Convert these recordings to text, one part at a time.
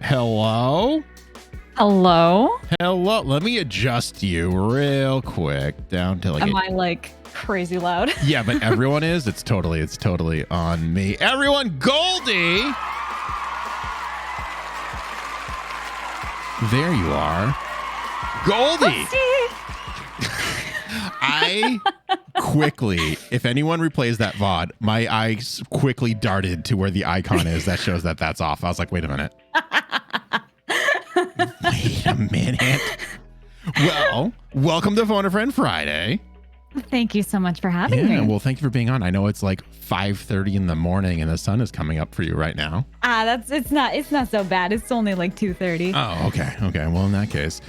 Hello? Hello? Hello. Let me adjust you real quick down to like. Am I like crazy loud? Yeah, but everyone is. It's totally on me. Everyone, Goldie. There you are. Goldie. I quickly, if anyone replays that VOD, my eyes quickly darted to where the icon is that shows that that's off. I was like, wait a minute. Wait a minute. Well, welcome to Phone-a-Friend Friday. Thank you so much for having me. Well, thank you for being on. I know it's like 5:30 in the morning and the sun is coming up for you right now. It's not so bad. It's only like 2:30. Oh, okay. Well, in that case,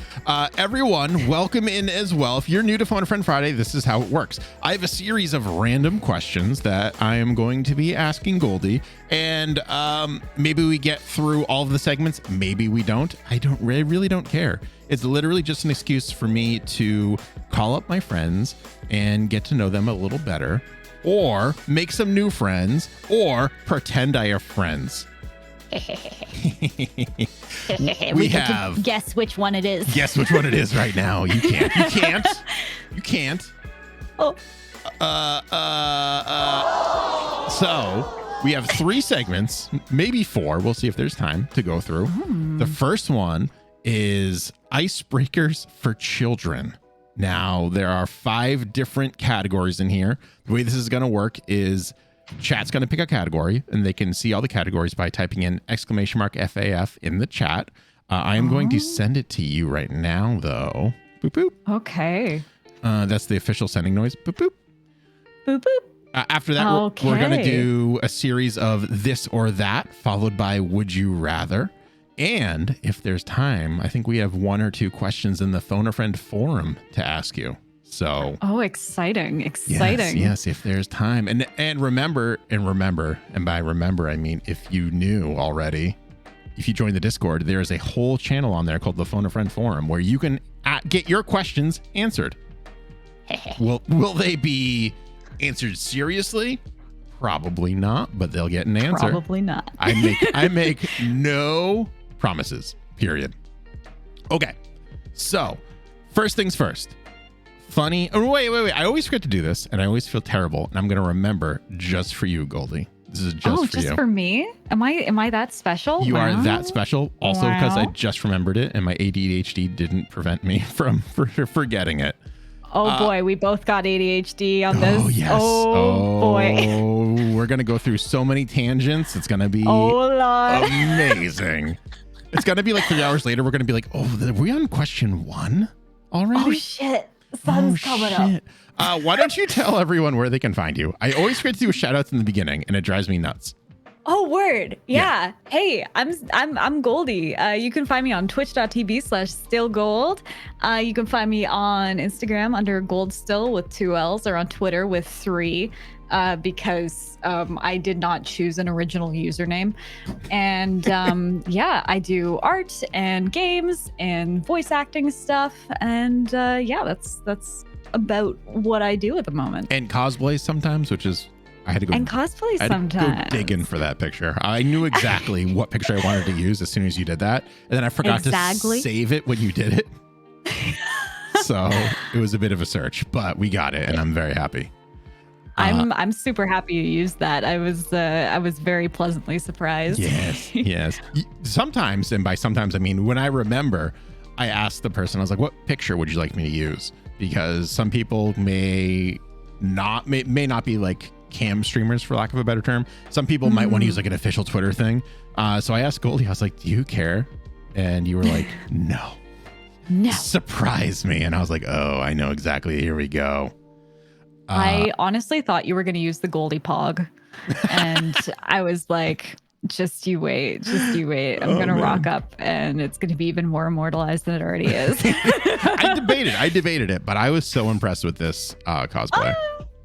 everyone, welcome in as well. If you're new to Phone-a-Friend Friday, this is how it works. I have a series of random questions that I am going to be asking Goldie, and maybe we get through all of the segments. Maybe we don't. I really don't care. It's literally just an excuse for me to call up my friends and get to know them a little better, or make some new friends, or pretend I have friends. we have guess which one it is. Guess which one it is right now. You can't. You can't. Oh. So we have 3 segments, maybe 4. We'll see if there's time to go through. The first one is icebreakers for children. Now, there are 5 different categories in here. The way this is going to work is chat's going to pick a category, and they can see all the categories by typing in !FAF in the chat. I am going to send it to you right now, though. Boop, boop. Okay. That's the official sending noise. Boop, boop. Boop, boop. After that, we're going to do a series of this or that, followed by would you rather. And if there's time, I think we have 1 or 2 questions in the Phone-a-Friend forum to ask you. So, exciting. Yes, if there's time. And remember, and by remember, I mean, if you knew already, if you join the Discord, there is a whole channel on there called the Phone-a-Friend forum where you can get your questions answered. Will they be answered seriously? Probably not, but they'll get an answer. Probably not. I make no promises, period. Okay, so first things first. Funny. Oh, wait. I always forget to do this, and I always feel terrible, and I'm going to remember just for you, Goldie. This is just for you. Just for me? Am I that special? You are that special. Also, because I just remembered it, and my ADHD didn't prevent me from forgetting it. Oh boy, we both got ADHD on this. Oh yes. Oh boy. We're gonna go through so many tangents. It's gonna be amazing. It's gonna be like 3 hours later. We're gonna be like, are we on question 1 already? Oh shit, the sun's coming up. Why don't you tell everyone where they can find you? I always forget to do shout outs in the beginning, and it drives me nuts. Oh, word. Yeah. Hey, I'm Goldie. You can find me on twitch.tv/StillGold. You can find me on Instagram under GoldStill with 2 L's, or on Twitter with 3, because I did not choose an original username. And I do art and games and voice acting stuff. And that's about what I do at the moment. And cosplay sometimes, which is... I had to go sometimes. Go dig in for that picture. I knew exactly what picture I wanted to use as soon as you did that, and then I forgot to save it when you did it. So it was a bit of a search, but we got it, and I'm very happy. I'm super happy you used that. I was very pleasantly surprised. Yes. Sometimes, and by sometimes I mean when I remember, I asked the person. I was like, "What picture would you like me to use?" Because some people may not be like cam streamers, for lack of a better term. Some people might want to use like an official Twitter thing. So I asked Goldie, I was like, do you care? And you were like, no. Surprise me. And I was like, oh, I know exactly. Here we go. I honestly thought you were going to use the Goldie Pog. And I was like, just you wait. I'm going to rock up and it's going to be even more immortalized than it already is. I debated it, but I was so impressed with this cosplay.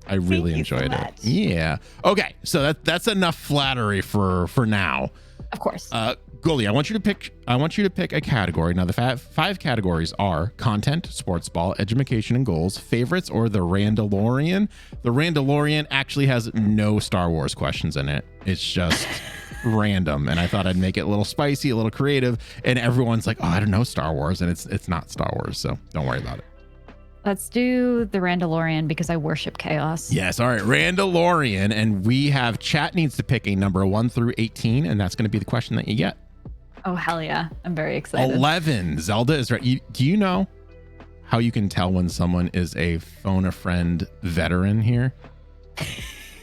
I really enjoyed it. Yeah. Okay. So that's enough flattery for now. Of course. Goldie, I want you to pick a category. Now the 5 categories are content, sports ball, education and goals, favorites, or the Randalorian. The Randalorian actually has no Star Wars questions in it. It's just random, and I thought I'd make it a little spicy, a little creative, and everyone's like, oh, I don't know Star Wars, and it's not Star Wars, so don't worry about it. Let's do the Randalorian because I worship chaos. Yes, all right, Randalorian, and we have chat needs to pick a number 1 through 18, and that's going to be the question that you get. Oh, hell yeah. I'm very excited. 11, Zelda is right. Do you know how you can tell when someone is a phone-a-friend veteran here?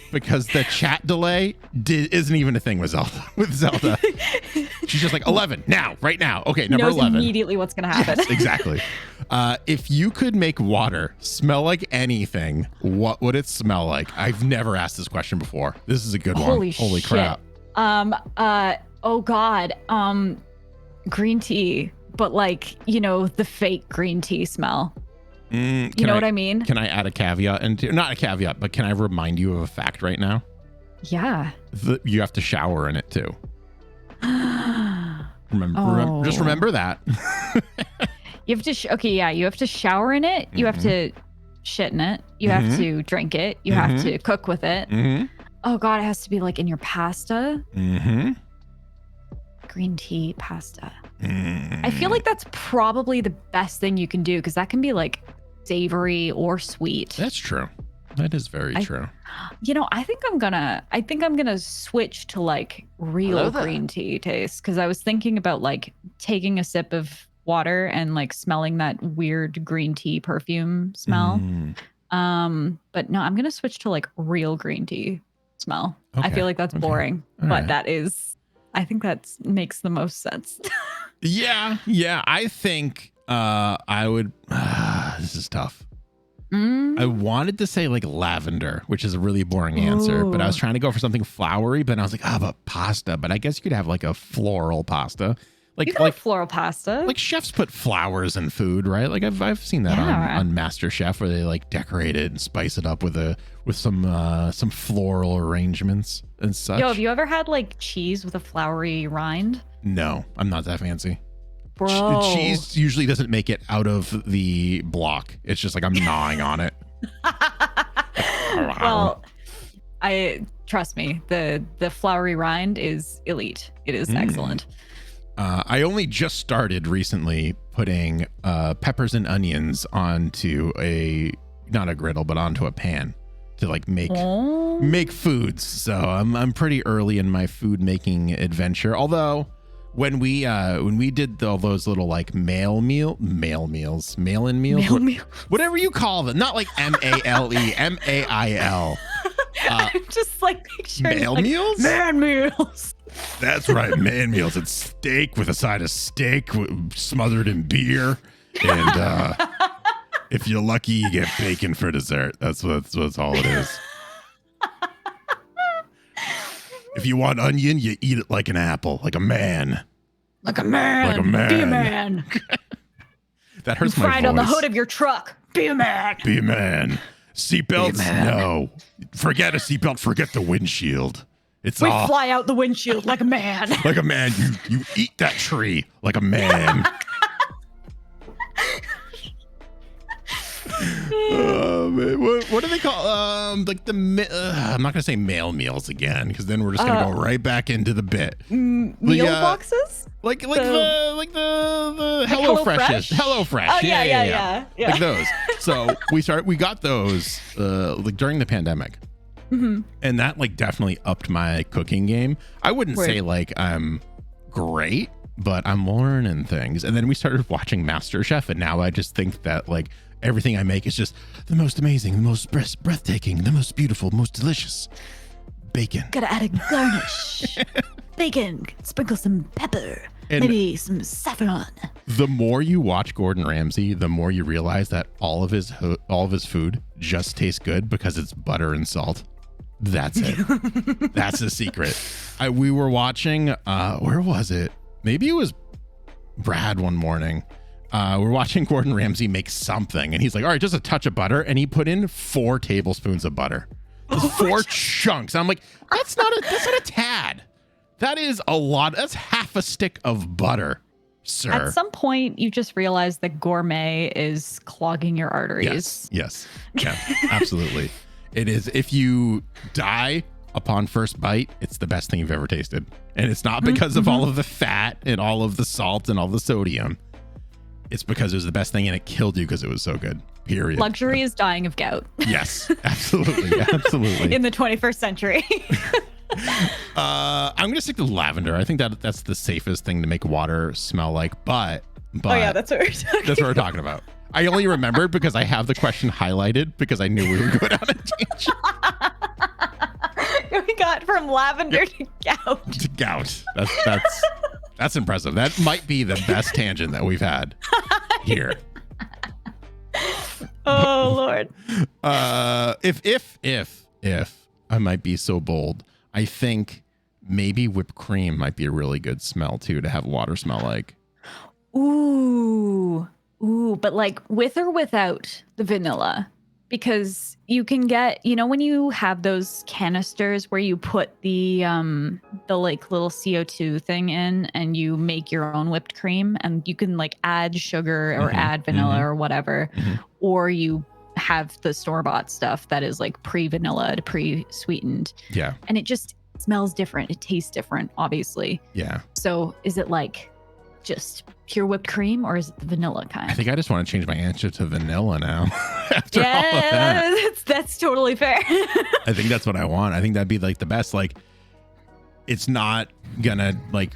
Because the chat delay isn't even a thing with Zelda. She's just like 11 now, right now. Okay, number knows 11. Immediately what's gonna happen. Yes, exactly. If you could make water smell like anything, what would it smell like? I've never asked this question before. This is a good one. Holy shit. Crap. Oh God. Green tea, but like, the fake green tea smell. You know what I mean? Can I add a caveat? And not a caveat, but can I remind you of a fact right now? Yeah. You have to shower in it too. Just remember that. You have to, you have to shower in it. You have to shit in it. You have to drink it. You have to cook with it. Oh God, it has to be like in your pasta. Green tea pasta. I feel like that's probably the best thing you can do because that can be like savory or sweet. That's true. That is very true. I think I'm gonna switch to like real green tea taste because I was thinking about like taking a sip of water and like smelling that weird green tea perfume smell. But no, I'm gonna switch to like real green tea smell. Okay. I feel like that's boring, but I think that makes the most sense. Yeah. I think I would. This is tough. I wanted to say like lavender, which is a really boring answer, but I was trying to go for something flowery, but I was like, but pasta. But I guess you could have like a floral pasta. Like floral pasta. Like chefs put flowers in food, right? Like I've seen that on MasterChef where they like decorate it and spice it up with some floral arrangements and such. Yo, have you ever had like cheese with a flowery rind? No, I'm not that fancy. Bro. Cheese usually doesn't make it out of the block. It's just like I'm gnawing on it. Well, trust me, the flowery rind is elite. It is excellent. I only just started recently putting peppers and onions onto not a griddle, but onto a pan to like make foods. So I'm pretty early in my food making adventure. Although when we did all those little like mail-in meals, whatever you call them, not like MALE, I'm just like picturing mail meals? Man meals. That's right, man meals. It's steak with a side of steak smothered in beer, and if you're lucky, you get bacon for dessert. That's all it is. If you want onion, you eat it like an apple, like a man. Like a man. Like a man. Be a man. That hurts my voice. Fried on the hood of your truck. Be a man. Be a man. Seatbelts? No. Forget a seatbelt. Forget the windshield. We fly out the windshield like a man. Like a man. You eat that tree like a man. Man. What do they call like the I'm not gonna say mail meals again because then we're just gonna go right back into the bit. Meal boxes? Like the HelloFresh. HelloFresh. Oh yeah. Like those. So we got those like during the pandemic. And that like definitely upped my cooking game. I wouldn't say like I'm great, but I'm learning things. And then we started watching MasterChef, and now I just think that like everything I make is just the most amazing, the most breathtaking, the most beautiful, most delicious. Bacon. Gotta add a garnish. Bacon. Sprinkle some pepper. And maybe some saffron. The more you watch Gordon Ramsay, the more you realize that all of his food just tastes good because it's butter and salt. That's it. That's the secret. We were watching, where was it? Maybe it was Brad one morning. We're watching Gordon Ramsay make something, and he's like, all right, just a touch of butter. And he put in 4 tablespoons of butter. 4 chunks. I'm like, that's not a tad. That is a lot. That's half a stick of butter, sir. At some point, you just realize that gourmet is clogging your arteries. Yes. Yeah, absolutely. It is. If you die upon first bite, it's the best thing you've ever tasted. And it's not because of all of the fat and all of the salt and all the sodium. It's because it was the best thing and it killed you because it was so good. Period. Luxury is dying of gout. Yes, absolutely. Absolutely. In the 21st century. I'm going to stick to lavender. I think that's the safest thing to make water smell like. But oh, yeah, that's what we're talking That's what we're talking about. I only remembered because I have the question highlighted because I knew we would go down a tangent. We got from lavender to gout. To gout. That's impressive. That might be the best tangent that we've had here. Oh Lord. If I might be so bold, I think maybe whipped cream might be a really good smell too to have water smell like. Ooh, but like with or without the vanilla, because you can get, when you have those canisters where you put the like little CO2 thing in and you make your own whipped cream, and you can like add sugar or add vanilla or whatever, or you have the store-bought stuff that is like pre-vanilla, pre-sweetened. Yeah. And it just smells different. It tastes different, obviously. Yeah. So is it like just pure whipped cream, or is it the vanilla kind? I think I just want to change my answer to vanilla now. After all of that. That's totally fair. I think that's what I want. I think that'd be like the best. Like, it's not gonna like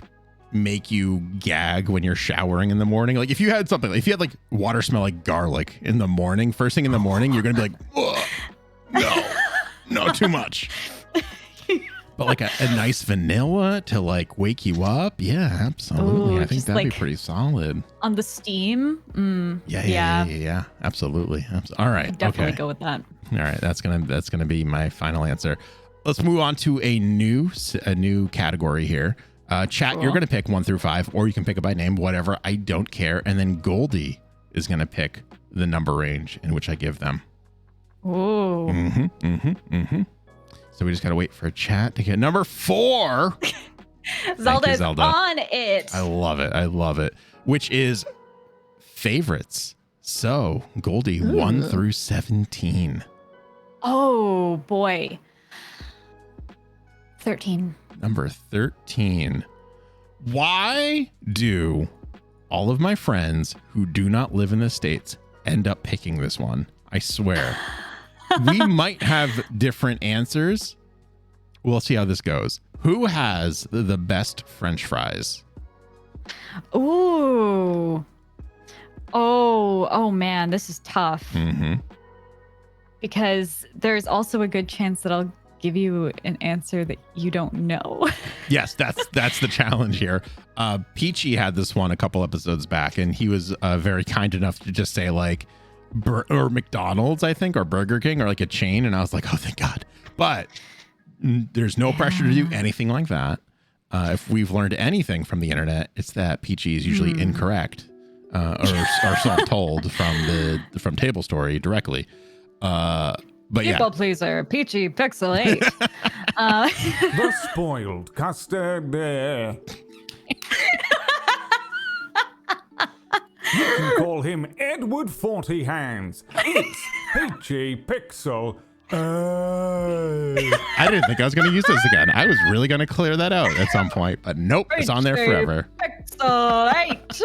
make you gag when you're showering in the morning. Like if you had like water smell like garlic in the morning, first thing in the morning, you're gonna be like, oh, no, too much. But like a nice vanilla to like wake you up. Yeah, absolutely. Ooh, I think that'd like be pretty solid. On the steam. Yeah. Absolutely. All right. I'd definitely go with that. All right. That's gonna be my final answer. Let's move on to a new category here. Chat, cool. You're gonna pick 1 through 5, or you can pick it by name, whatever. I don't care. And then Goldie is gonna pick the number range in which I give them. Ooh. So we just gotta wait for chat to get number 4. Zelda's on it. I love it. Which is favorites. So Goldie, 1 through 17. Oh boy. 13. Number 13. Why do all of my friends who do not live in the States end up picking this one? I swear. We might have different answers. We'll see how this goes. Who has the best French fries? Ooh. Oh man, this is tough. Because there's also a good chance that I'll give you an answer that you don't know. Yes, that's the challenge here. Peachy had this one a couple episodes back, and he was very kind enough to just say like, or McDonald's, I think, or Burger King, or like a chain. And I was like, oh, thank God. But there's no pressure to do anything like that. If we've learned anything from the internet, it's that Peachy is usually incorrect, or self-told from Table Story directly. But People pleaser, Peachy Pixel 8. The spoiled custard. You can call him Edward 40 Hands. It's Peachy Pixel. I didn't think I was going to use this again. I was really going to clear that out at some point, but nope, it's on there forever. Pixel 8.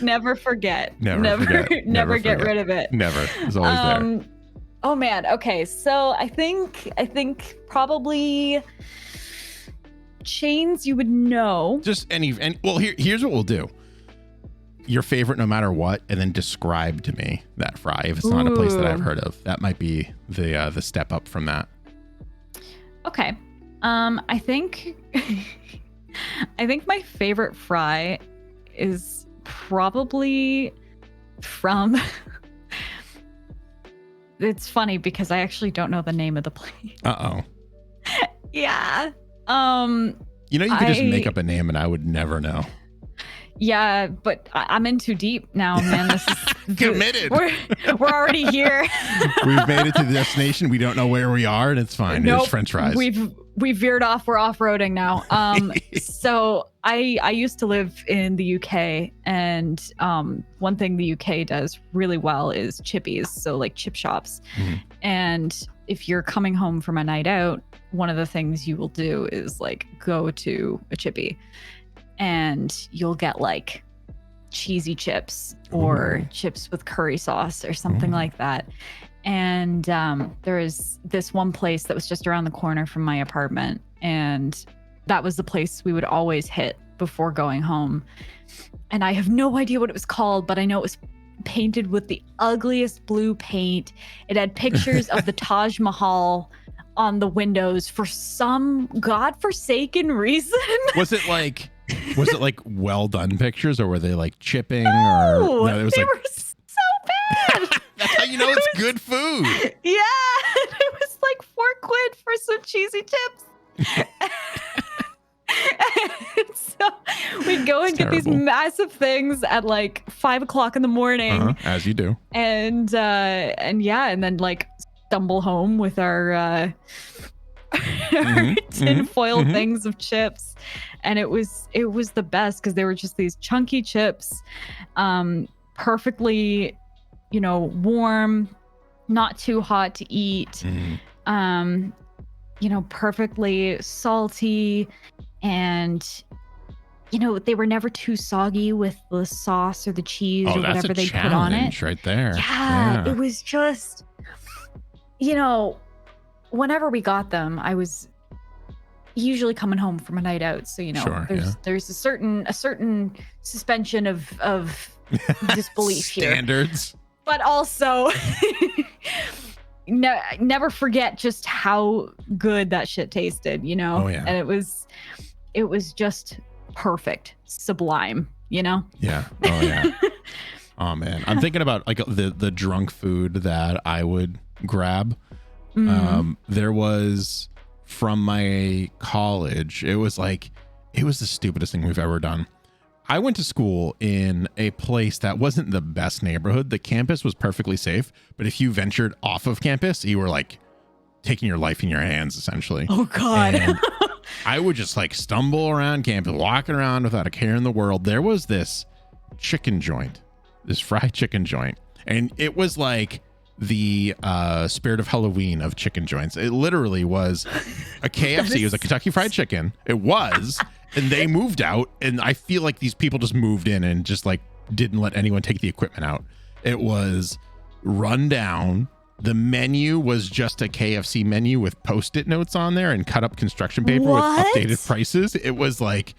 Never forget. Never get rid of it. Never. It's always there. Oh man. Okay. So I think probably chains you would know. Just well, here's what we'll do. Your favorite no matter what, and then describe to me that fry if it's not a place that I've heard of. That might be the step up from that. Okay. I think my favorite fry is probably from it's funny because I actually don't know the name of the place. Yeah. You could just make up a name and I would never know. Yeah, but I'm in too deep now, man. This is committed. We're already here. We've made it to the destination. We don't know where we are, and it's fine. Nope, it's French fries. We veered off. We're off-roading now. So I used to live in the UK, and one thing the UK does really well is chippies, so like chip shops. And if you're coming home from a night out, one of the things you will do is like go to a chippy and you'll get like cheesy chips or chips with curry sauce or something like that. And there is this one place that was just around the corner from my apartment, and that was the place we would always hit before going home. And I have no idea what it was called, but I know it was painted with the ugliest blue paint. It had pictures of the Taj Mahal on the windows for some godforsaken reason. Was it like well done pictures, or were they like chipping? No, It was they like, were so bad. That's how you know it's good food. Yeah, it was like $4 for some cheesy chips. So we'd go and get these massive things at like 5 o'clock in the morning, as you do, and then like stumble home with our tin foil things of chips, and it was the best because they were just these chunky chips, perfectly, warm, not too hot to eat, perfectly salty. And, they were never too soggy with the sauce or the cheese or whatever they put on it. Right there. Yeah, it was just, whenever we got them, I was usually coming home from a night out. So, there's a certain suspension of disbelief here. Standards. But also, never forget just how good that shit tasted, Oh, yeah. And it was just perfect, sublime, Yeah. Oh, yeah. Oh, man. I'm thinking about like the drunk food that I would grab. There was from my college. It was the stupidest thing we've ever done. I went to school in a place that wasn't the best neighborhood. The campus was perfectly safe, but if you ventured off of campus, you were like taking your life in your hands, essentially. Oh, God. And I would just like stumble around campus, walking around without a care in the world. There was this chicken joint, this fried chicken joint, and it was like the spirit of Halloween of chicken joints. It literally was a KFC. It was a Kentucky Fried Chicken. It was. And they moved out, and I feel like these people just moved in and just like didn't let anyone take the equipment out. It was run down. The menu was just a KFC menu with Post-it notes on there and cut up construction paper with updated prices. It was like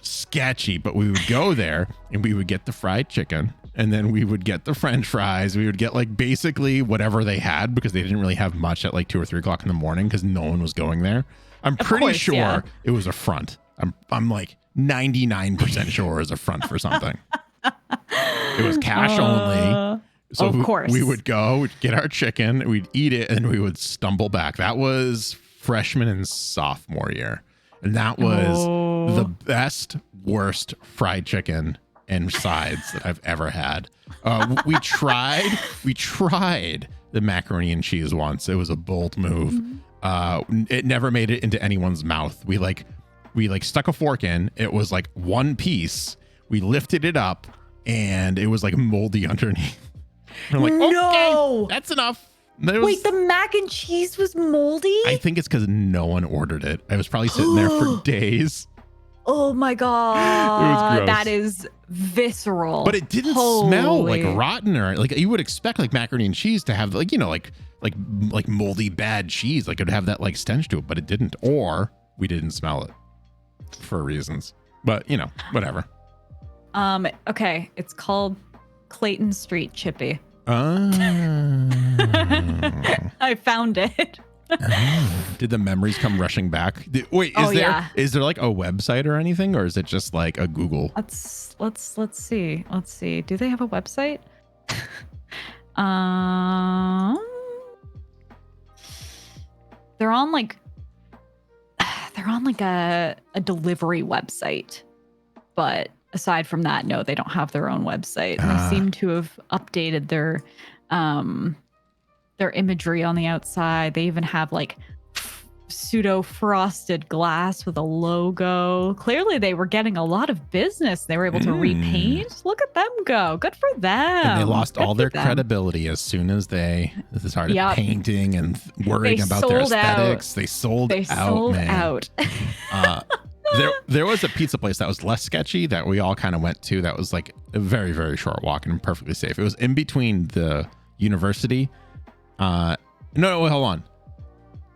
sketchy, but we would go there and we would get the fried chicken, and then we would get the French fries. We would get like basically whatever they had because they didn't really have much at like 2 or 3 o'clock in the morning because no one was going there. I'm pretty sure it was a front. I'm like 99% sure it was a front for something. It was cash only. So of course. We would go, we'd get our chicken, we'd eat it, and we would stumble back. That was freshman and sophomore year. And that was the best, worst fried chicken and sides that I've ever had. We tried the macaroni and cheese once. It was a bold move. It never made it into anyone's mouth. We stuck a fork in. It was like one piece. We lifted it up, and it was like moldy underneath. We're like, no, okay, that's enough. Wait, the mac and cheese was moldy? I think it's because no one ordered it. I was probably sitting there for days. Oh my God. It was gross. That is visceral. But it didn't smell like rotten or like you would expect like macaroni and cheese to have like, like moldy bad cheese. Like it would have that like stench to it, but it didn't. Or we didn't smell it for reasons. But whatever. Okay. It's called Clayton Street Chippy. I found it. Did the memories come rushing back? Wait, is there like a website or anything, or is it just like a Google? Let's see. Do they have a website? They're on like a delivery website, but aside from that, no, they don't have their own website. They seem to have updated their imagery on the outside. They even have like pseudo frosted glass with a logo. Clearly they were getting a lot of business. They were able to repaint. Look at them go. Good for them. And they lost Good all for their them. credibility as soon as they started Yep. painting and worrying They about their sold out. aesthetics. They sold They out, sold man. out. There was a pizza place that was less sketchy that we all kind of went to. That was like a very, very short walk and perfectly safe. It was in between the university. No, hold on.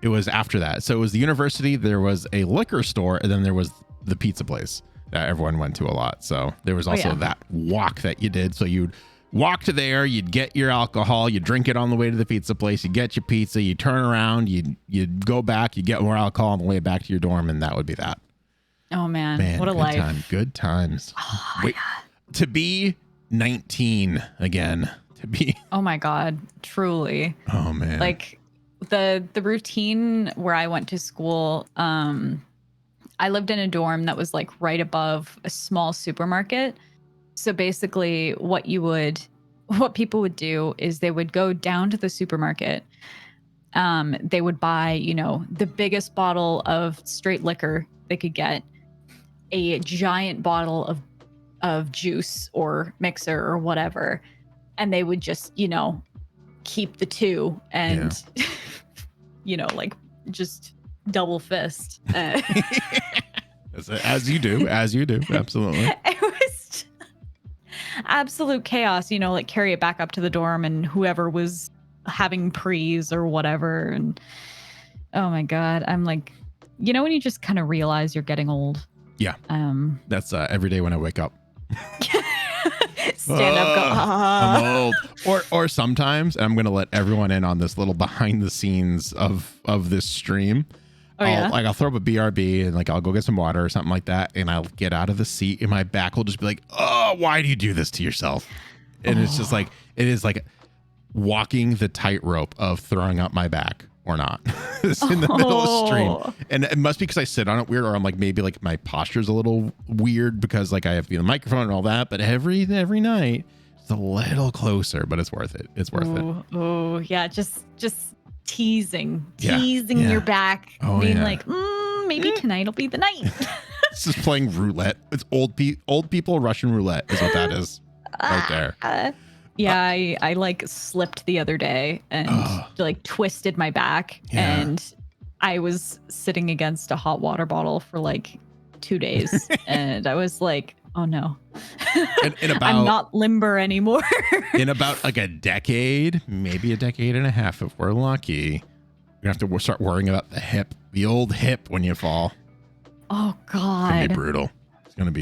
It was after that. So it was the university. There was a liquor store, and then there was the pizza place that everyone went to a lot. So there was also that walk that you did. So you'd walk to there, you'd get your alcohol, you drink it on the way to the pizza place, you get your pizza, you turn around, you'd go back, you get more alcohol on the way back to your dorm, and that would be that. Oh man, what a good life. time. Good times. Oh, Wait, to be 19 again, to be. Oh my God, truly. Oh man. Like the routine where I went to school, I lived in a dorm that was like right above a small supermarket. So basically what people would do is they would go down to the supermarket. They would buy, the biggest bottle of straight liquor they could get, a giant bottle of juice or mixer or whatever. And they would just, keep the two and, like just double fist. As you do, absolutely. It was absolute chaos, like carry it back up to the dorm and whoever was having prees or whatever. And oh my God, I'm like, when you just kind of realize you're getting old. Yeah. That's every day when I wake up. Stand up, go, I'm old. Or sometimes, and I'm going to let everyone in on this little behind the scenes of this stream. Oh, yeah? I'll throw up a BRB and I'll go get some water or something like that. And I'll get out of the seat and my back will just be like, oh, why do you do this to yourself? And it's just like, it is like walking the tightrope of throwing up my back or not. It's in the middle of stream. And it must be because I sit on it weird, or I'm like, maybe like my posture's a little weird because like I have the microphone and all that. But every night it's a little closer, but it's worth it. It's worth it. Oh yeah. Just teasing Yeah. your back, being like, maybe tonight will be the night. It's just playing roulette. It's old people Russian roulette is what that is right there. Yeah, I like slipped the other day and like twisted my back, and I was sitting against a hot water bottle for like 2 days, and I was like, oh no, I'm not limber anymore. In about like a decade, maybe a decade and a half, if we're lucky, you're gonna have to start worrying about the hip, the old hip when you fall. Oh God, It's gonna be brutal. It's gonna be.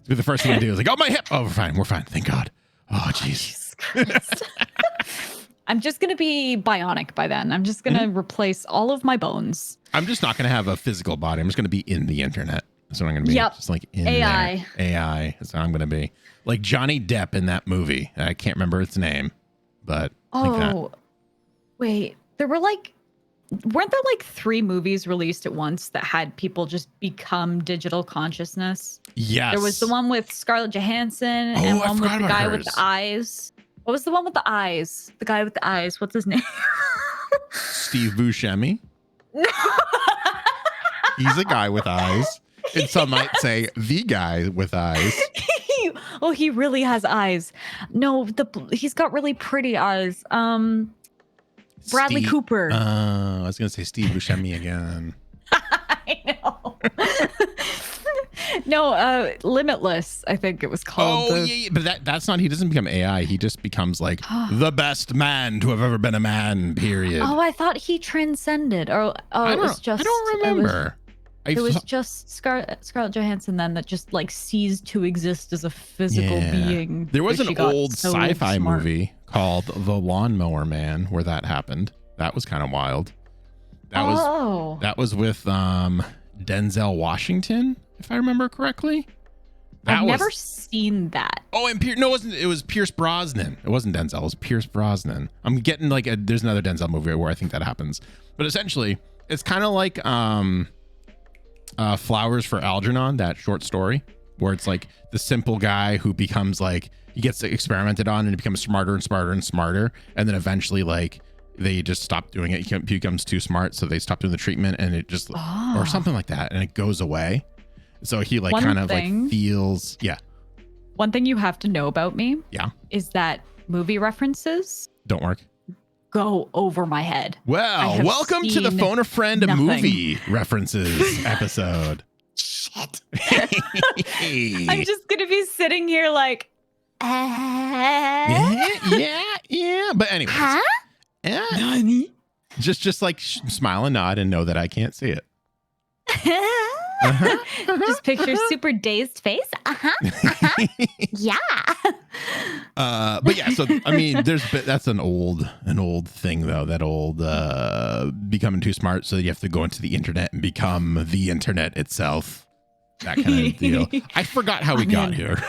The first thing I do is like, oh, my hip. Oh, we're fine. Thank God. Oh, Jesus Christ. I'm just going to be bionic by then. I'm just going to replace all of my bones. I'm just not going to have a physical body. I'm just going to be in the internet. That's what I'm going to be. Yep. Just like in AI. there. AI. That's what I'm going to be. Like Johnny Depp in that movie. I can't remember its name, but like that. Wait. Weren't there like 3 movies released at once that had people just become digital consciousness? Yes. There was the one with Scarlett Johansson and one with the guy with the eyes. What was the one with the eyes? The guy with the eyes. What's his name? Steve Buscemi. He's a guy with eyes. And some might say the guy with eyes. Oh, he really has eyes. No, he's got really pretty eyes. Bradley Cooper. I was gonna say Steve Buscemi again. I know. No, Limitless, I think it was called. But that's not. He doesn't become AI. He just becomes like the best man to have ever been a man. Period. Oh, I thought he transcended. It was just. I don't remember. It was just Scarlett Johansson then that just like ceased to exist as a physical being. There was an old sci-fi movie called The Lawnmower Man where that happened. That was kind of wild. That was with Denzel Washington, if I remember correctly. I've never seen that. Oh, and it was Pierce Brosnan. It wasn't Denzel, it was Pierce Brosnan. I'm getting like there's another Denzel movie where I think that happens. But essentially, it's kind of like Flowers for Algernon, that short story, where it's like the simple guy who becomes like, he gets experimented on and he becomes smarter and smarter and smarter. And then eventually like they just stop doing it. He becomes too smart, so they stop doing the treatment, and it just or something like that, and it goes away. So he like kind of like feels One thing you have to know about me is that movie references don't work. Go over my head. Well, welcome to the Phone a Friend movie references episode. Shit. I'm just gonna be sitting here like yeah. But anyways, Nani? Just like smile and nod and know that I can't see it. Just picture super dazed face. Yeah. But yeah, so I mean, that's an old thing though. That old becoming too smart, so you have to go into the internet and become the internet itself. That kind of deal. I forgot how we got here.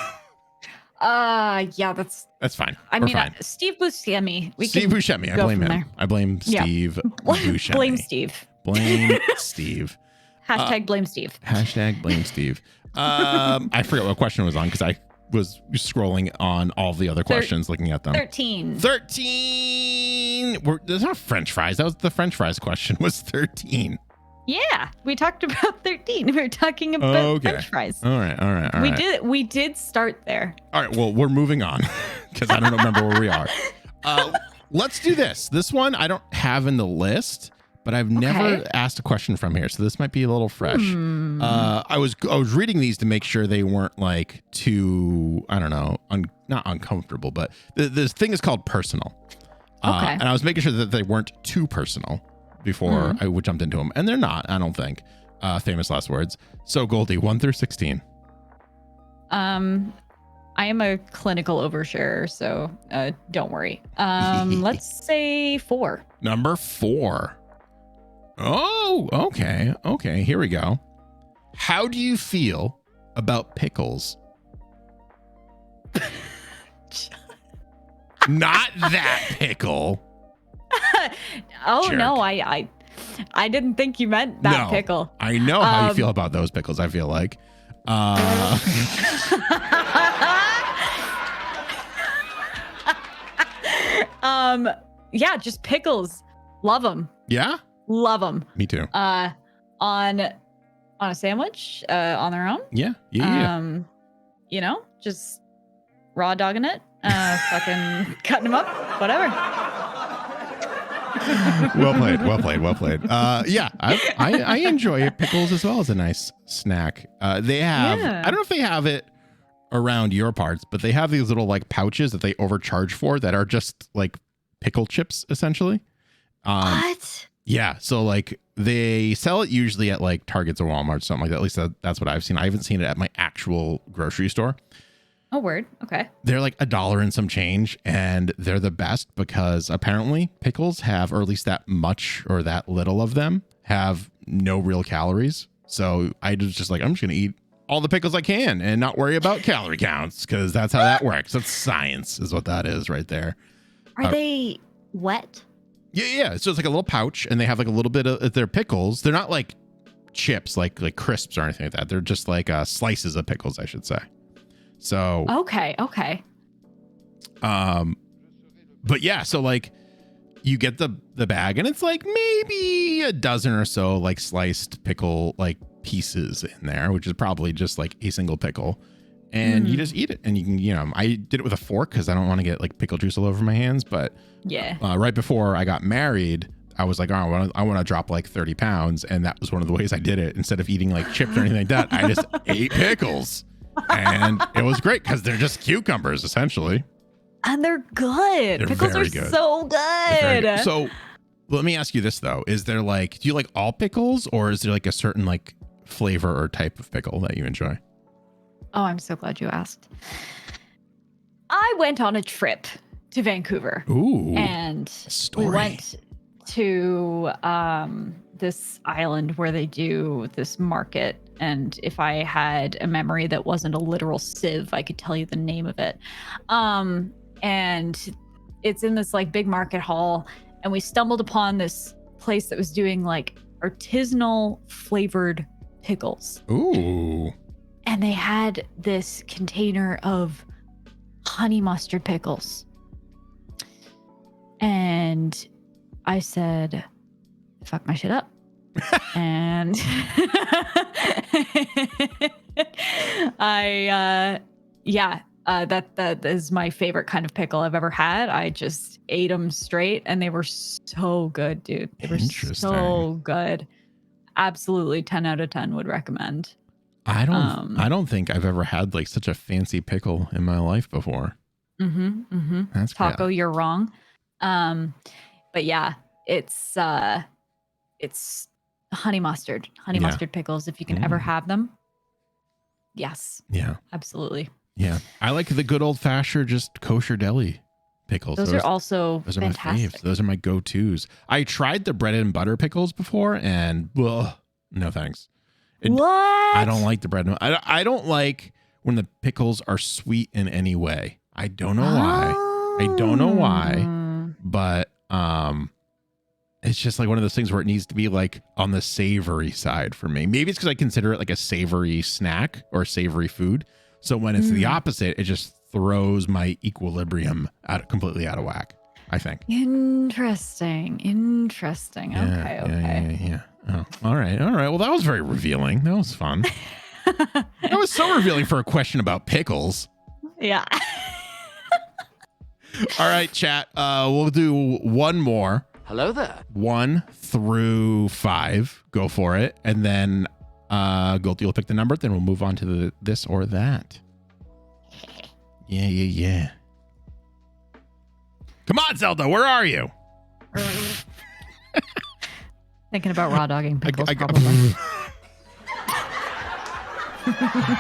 Yeah, that's fine. I mean, Steve Buscemi. Steve Buscemi. I blame him. There. I blame Steve Buscemi. Blame Steve. Blame Steve. Hashtag blame Steve. Hashtag blame Steve. I forgot what question was on because I was scrolling on all the other questions, looking at them. 13. There's not French fries. That was the French fries question. Was 13. Yeah, we talked about 13. We were talking about French fries. All right. We did start there. All right. Well, we're moving on because I don't remember where we are. Let's do this. This one I don't have in the list, but I've never asked a question from here, so this might be a little fresh. I was reading these to make sure they weren't like too, I don't know, not uncomfortable, but this thing is called personal. And I was making sure that they weren't too personal before I jumped into them, and they're not. I don't think. Famous last words. So Goldie, 1 through 16. I am a clinical oversharer, so don't worry. Let's say 4. Number 4. Oh, okay. Okay, here we go. How do you feel about pickles? Not that pickle. Oh, Jerk. no, I didn't think you meant that pickle. I know how you feel about those pickles, I feel like. Yeah, just pickles. Love them. Yeah? Love them. Me too. On a sandwich, on their own. Yeah. You know, just raw dogging it, fucking cutting them up, whatever. Well played. Yeah, I enjoy pickles as well as a nice snack. They have, I don't know if they have it around your parts, but they have these little like pouches that they overcharge for that are just like pickle chips essentially. What? Yeah, so like they sell it usually at like Targets or Walmart or something like that. At least that's what I've seen. I haven't seen it at my actual grocery store. Oh, word. Okay. They're like $1 and some change, and they're the best because apparently pickles have, or at least that much or that little of them, have no real calories. So I was just like, I'm just going to eat all the pickles I can and not worry about calorie counts because that's how that works. That's science is what that is right there. Are they wet? Yeah. So it's like a little pouch, and they have like a little bit of their pickles. They're not like chips, like crisps or anything like that. They're just like slices of pickles, I should say. So okay. But yeah, so like you get the bag, and it's like maybe a dozen or so like sliced pickle like pieces in there, which is probably just like a single pickle, and you just eat it. And you can, you know, I did it with a fork because I don't want to get like pickle juice all over my hands. But yeah, right before I got married, I was like, oh, I want to drop like 30 pounds, and that was one of the ways I did it. Instead of eating like chips or anything like that, I just ate pickles. And it was great because they're just cucumbers essentially, and they're good. They're Pickles very are good. so good. So let me ask you this though: is there like, do you like all pickles, or is there like a certain like flavor or type of pickle that you enjoy? Oh, I'm so glad you asked. I went on a trip to Vancouver. Ooh, and we went to this island where they do this market. And if I had a memory that wasn't a literal sieve, I could tell you the name of it. And it's in this like big market hall. And we stumbled upon this place that was doing like artisanal flavored pickles. Ooh. And they had this container of honey mustard pickles. And I said, fuck my shit up. And that is my favorite kind of pickle I've ever had. I just ate them straight and they were so good, dude. They were so good. Absolutely 10 out of 10 would recommend. I don't think I've ever had like such a fancy pickle in my life before. That's Taco, you're wrong. But yeah, it's honey mustard pickles. If you can ever have them. Yes. Yeah. Absolutely. Yeah. I like the good old fashioned just kosher deli pickles. Those are also fantastic. My faves. Those are my go-tos. I tried the bread and butter pickles before and no thanks. What? I don't like the bread. I don't like when the pickles are sweet in any way. I don't know why. But it's just like one of those things where it needs to be like on the savory side for me. Maybe it's because I consider it like a savory snack or savory food. So when it's the opposite, it just throws my equilibrium completely out of whack, I think. Interesting. Okay. Oh, all right. Well, that was very revealing. That was fun. That was so revealing for a question about pickles. Yeah. All right, chat. We'll do one more. Hello there. 1 through 5. Go for it. And then Goldie will pick the number. Then we'll move on to this or that. Yeah. Come on, Zelda. Where are you? Thinking about raw dogging pickles, probably.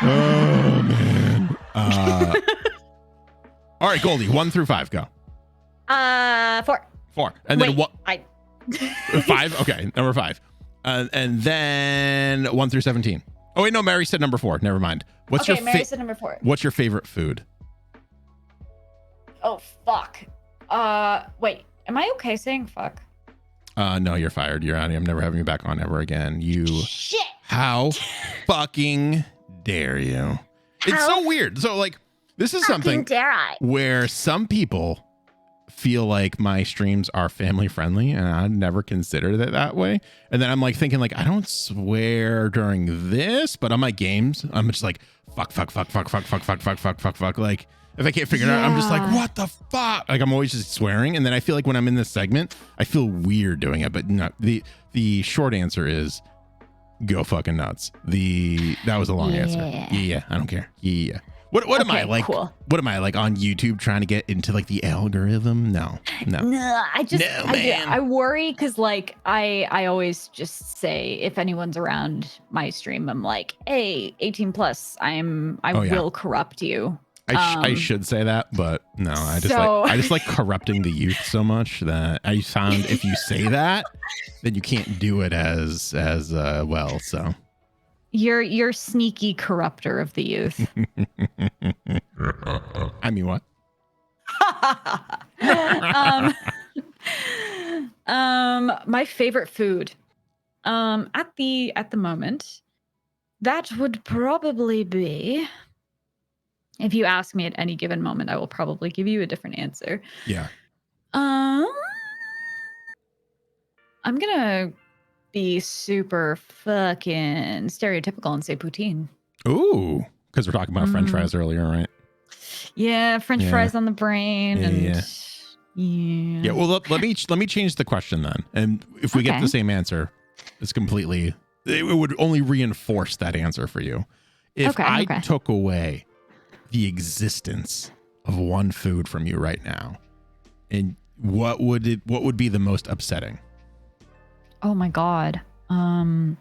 Oh, man. All right, Goldie. 1 through 5. Go. 4. 4. And then what? 5. Okay, number 5. And then 1 through 17. Oh, wait, no, Mary said number 4. Never mind. Mary said number 4. What's your favorite food? Oh, fuck. Wait, am I okay saying fuck? No, you're fired. You're out. I'm never having you back on ever again. Shit. How fucking dare you? It's so weird. So, like, this is something where some people feel like my streams are family friendly, and I never considered it that way. And then I'm like thinking, like, I don't swear during this, but on my games, I'm just like, fuck. Like, if I can't figure it out, I'm just like, what the fuck? Like, I'm always just swearing. And then I feel like when I'm in this segment, I feel weird doing it. But no, the short answer is go fucking nuts. That was a long answer. Yeah, I don't care. Yeah. What am I like? Cool. What am I like on YouTube trying to get into like the algorithm? No. I worry because like I always just say if anyone's around my stream, I'm like, hey, 18 plus, I will corrupt you. I should say that, but no, I just like corrupting the youth so much that I found if you say that, then you can't do it as well. So you're sneaky corrupter of the youth. I mean, what? My favorite food, at the moment, that would probably be. If you ask me at any given moment, I will probably give you a different answer. Yeah. I'm gonna be super fucking stereotypical and say poutine. Ooh, because we're talking about French fries earlier, right? Yeah, French fries on the brain. Yeah. Well, let me change the question then, and if we get the same answer, it would only reinforce that answer for you. If I took away the existence of one food from you right now, and what would be the most upsetting? Oh my God. Do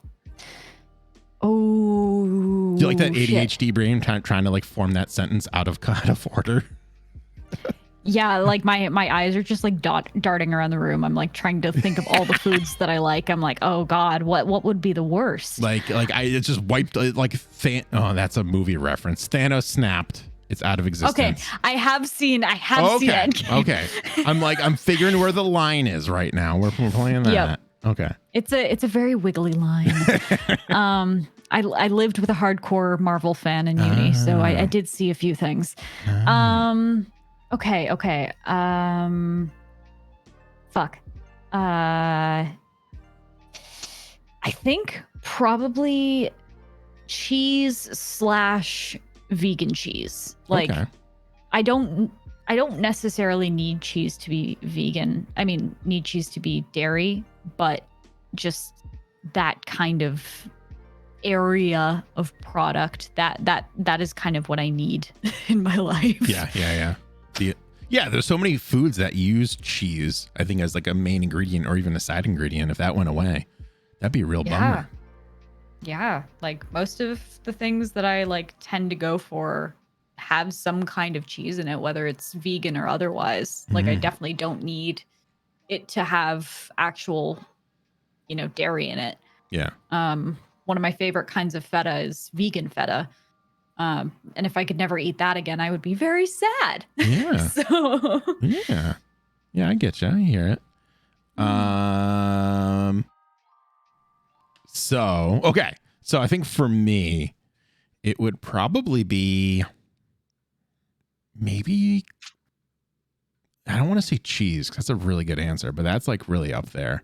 you like that ADHD brain trying to like form that sentence out of order? Yeah, like my eyes are just like darting around the room. I'm like trying to think of all the foods that I like. I'm like, oh God, what would be the worst? It just wiped that's a movie reference. Thanos snapped. It's out of existence. Okay, I have seen Endgame. Okay. I'm figuring where the line is right now. We're playing that. Yep. Okay. It's a very wiggly line. I lived with a hardcore Marvel fan in uni, so I did see a few things. Okay. Fuck. I think probably cheese slash vegan cheese. Like, Okay. I don't necessarily need cheese to be vegan. I mean, need cheese to be dairy, but just that kind of area of product that is kind of what I need in my life. Yeah. There's so many foods that use cheese, I think, as like a main ingredient or even a side ingredient. If that went away, that'd be a real bummer. Yeah, like most of the things that I like tend to go for have some kind of cheese in it, whether it's vegan or otherwise. Like I definitely don't need it to have actual, dairy in it. Yeah. One of my favorite kinds of feta is vegan feta. And if I could never eat that again, I would be very sad. Yeah. So Yeah, I get you. I hear it. So I think for me, it would probably be maybe, I don't want to say cheese because that's a really good answer, but that's like really up there.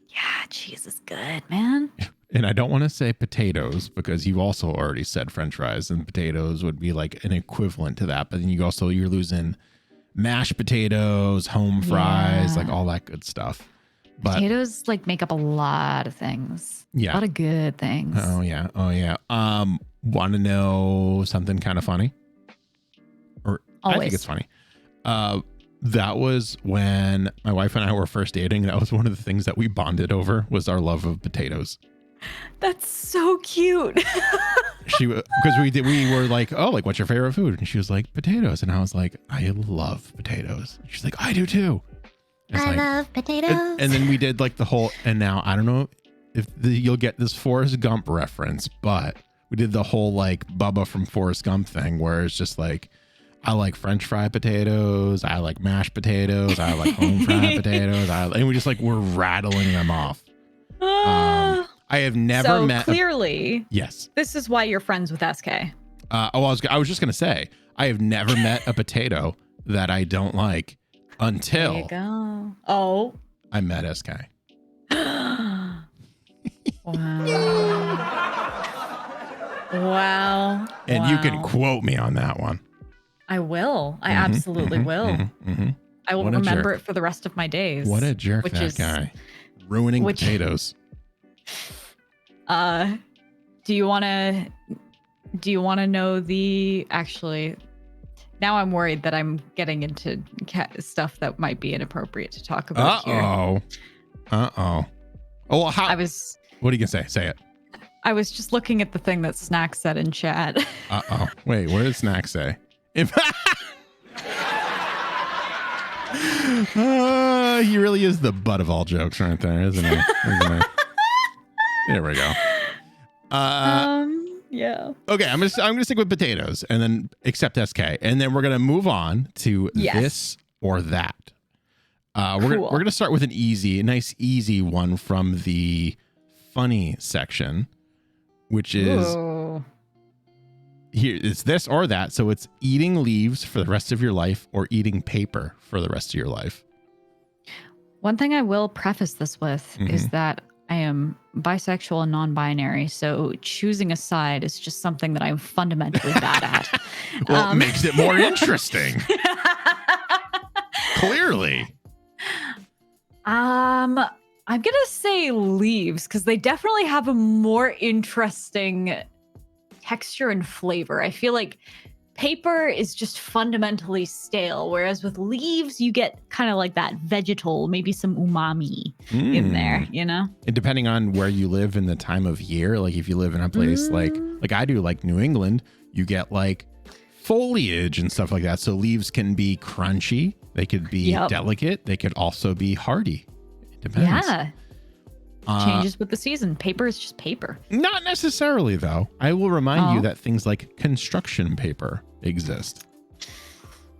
yeah, cheese is good, man. And I don't want to say potatoes because you also already said French fries, and potatoes would be like an equivalent to that. But then you're losing mashed potatoes, home fries, like all that good stuff. But Potatoes like make up a lot of things. Yeah. A lot of good things. Oh yeah. Want to know something kind of funny? Or I think Always. it's funny. That was when my wife and I were first dating. That was one of the things that we bonded over was our love of potatoes. That's so cute. Because we were like, oh, like what's your favorite food? And she was like, potatoes. And I was like, I love potatoes. She's like, I do too. I love potatoes. And then we did like the whole, and now I don't know if you'll get this Forrest Gump reference, but we did the whole like Bubba from Forrest Gump thing where it's just like, I like French fried potatoes. I like mashed potatoes. I like home fried potatoes. And we just like, we're rattling them off. I have never met. Clearly, Yes. this is why you're friends with SK. I was just going to say, I have never met a potato that I don't like There until you go. Oh. I met SK. Wow. And you can quote me on that one. I will. I absolutely will. I will What a remember jerk. it for the rest of my days. What a jerk which that is- guy. Ruining potatoes. Do you want to know the actually now I'm worried that I'm getting into stuff that might be inappropriate to talk about here. Oh, well, how? What are you gonna say? Say it. I was just looking at the thing that Snack said in chat. Wait, what did Snack say? He really is the butt of all jokes right there, isn't he? There we go. Yeah. Okay, I'm gonna stick with potatoes and then accept SK, and then we're gonna move on to this or that. We're gonna start with a nice easy one from the funny section, which is here. It's this or that. So it's eating leaves for the rest of your life or eating paper for the rest of your life. One thing I will preface this with is that I am bisexual and non-binary, so choosing a side is just something that I'm fundamentally bad at. Well, it makes it more interesting. Clearly. I'm gonna say leaves because they definitely have a more interesting texture and flavor. I feel like paper is just fundamentally stale, whereas with leaves you get kind of like that vegetal, maybe some umami in there, you know? And depending on where you live in the time of year, like if you live in a place like I do, like New England, you get like foliage and stuff like that. So leaves can be crunchy, they could be delicate, they could also be hardy. It depends. Yeah. Changes with the season. Paper is just paper. Not necessarily, though. I will remind you that things like construction paper exist.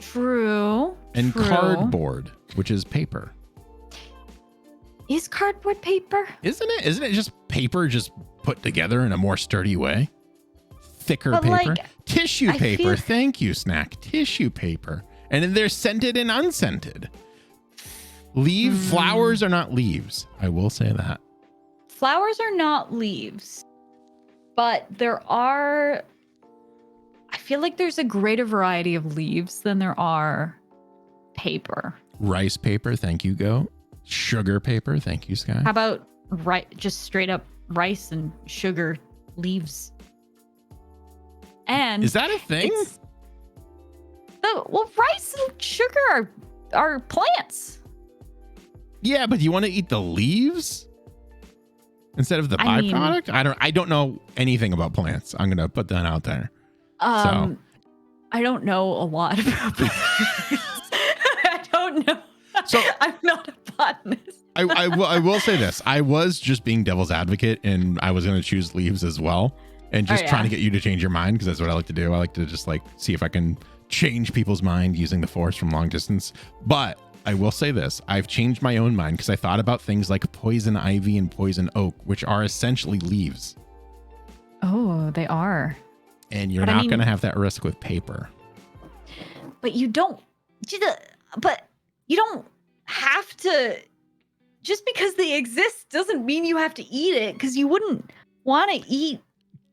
True. And cardboard, which is paper. Is cardboard paper? Isn't it? Isn't it just paper just put together in a more sturdy way? Thicker But, paper. like, Tissue I paper. feel- Thank you, Snack. Tissue paper. And then there's scented and unscented. Flowers are not leaves. I will say that. Flowers are not leaves, but I feel like there's a greater variety of leaves than there are paper. Rice paper. Thank you, Go. Sugar paper. Thank you, Sky. How about just straight up rice and sugar leaves? And is that a thing? Well, rice and sugar are plants. Yeah, but do you want to eat the leaves instead of the byproduct? I don't know anything about plants. I'm gonna put that out there. I don't know a lot about plants. I don't know. So I'm not a botanist. I will say this. I was just being devil's advocate, and I was going to choose leaves as well, and just trying to get you to change your mind, because that's what I like to do. I like to just see if I can change people's mind using the force from long distance. But I will say this. I've changed my own mind because I thought about things like poison ivy and poison oak, which are essentially leaves. Oh, they are. And you're not going to have that risk with paper. But you don't have to. Just because they exist doesn't mean you have to eat it, because you wouldn't want to eat.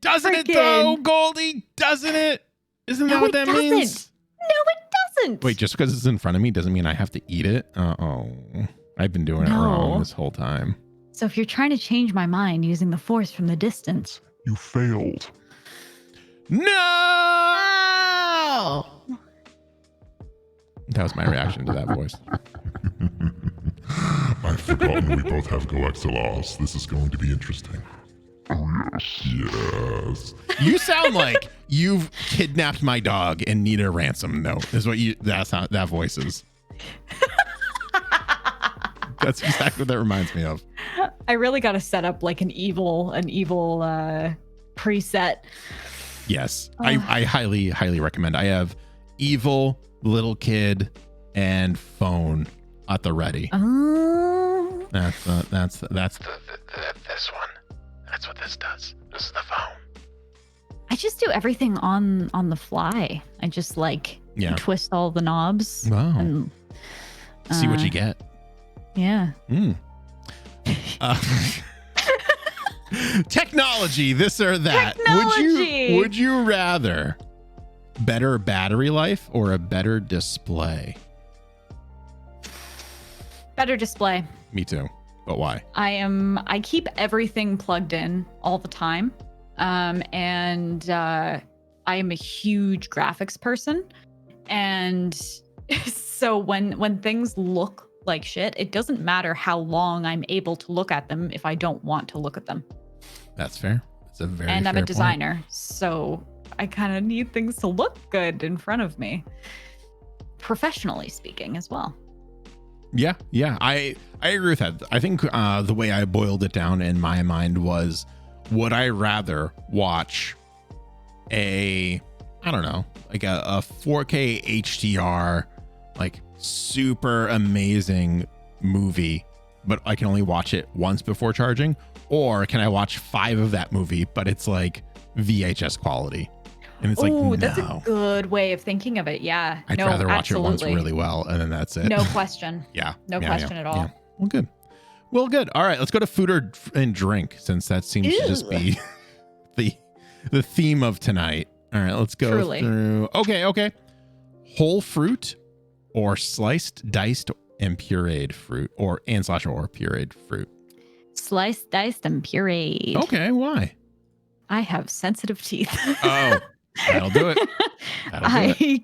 Doesn't it though, Goldie? Doesn't it? Isn't that what that means? No, it doesn't. Wait, just because it's in front of me doesn't mean I have to eat it? Uh-oh. I've been doing it wrong this whole time. So if you're trying to change my mind using the force from the distance. You failed. No! That was my reaction to that voice. I've forgotten we both have GoXLRs. This is going to be interesting. Oh, yes. You sound like you've kidnapped my dog and need a ransom note. Is what that's how that voice is. That's exactly what that reminds me of. I really got to set up like an evil preset. Yes. I highly recommend. I have evil, little kid, and phone at the ready. Oh. That's this one. That's what this does. This is the phone. I just do everything on the fly. I just twist all the knobs. Wow. And see what you get. Yeah. Technology, this or that. Technology. Would you rather better battery life or a better display? Better display. Me too. But why? I keep everything plugged in all the time. And I am a huge graphics person. And so when things look like shit, it doesn't matter how long I'm able to look at them if I don't want to look at them. That's fair. It's a very And I'm fair a designer, so I kind of need things to look good in front of me. Professionally speaking as well. Yeah. I agree with that. I think the way I boiled it down in my mind was, would I rather watch a 4K HDR, like super amazing movie, but I can only watch it once before charging? Or can I watch 5 of that movie, but it's like VHS quality? And it's no. That's a good way of thinking of it. Yeah. I'd rather watch it once really well, and then that's it. No question. Yeah. No question at all. Yeah. Well, good. All right, let's go to food and drink, since that seems to just be the theme of tonight. All right, let's go through. Okay. Whole fruit or sliced, diced, and pureed fruit, or pureed fruit? Sliced, diced, and pureed. Okay, why? I have sensitive teeth. Oh, that'll do it. I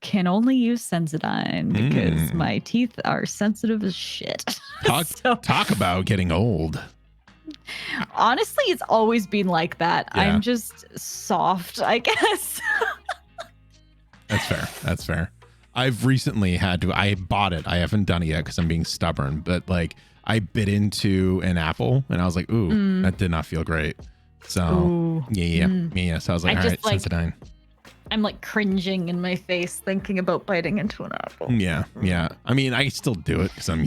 can only use Sensodyne because my teeth are sensitive as shit. Talk about getting old. Honestly, it's always been like that. Yeah. I'm just soft, I guess. That's fair. I've recently I bought it. I haven't done it yet because I'm being stubborn, but I bit into an apple and I was like, ooh, that did not feel great. So yeah. So I was like, all right, Sensodyne. I'm cringing in my face thinking about biting into an apple. Yeah. I mean, I still do it because I'm,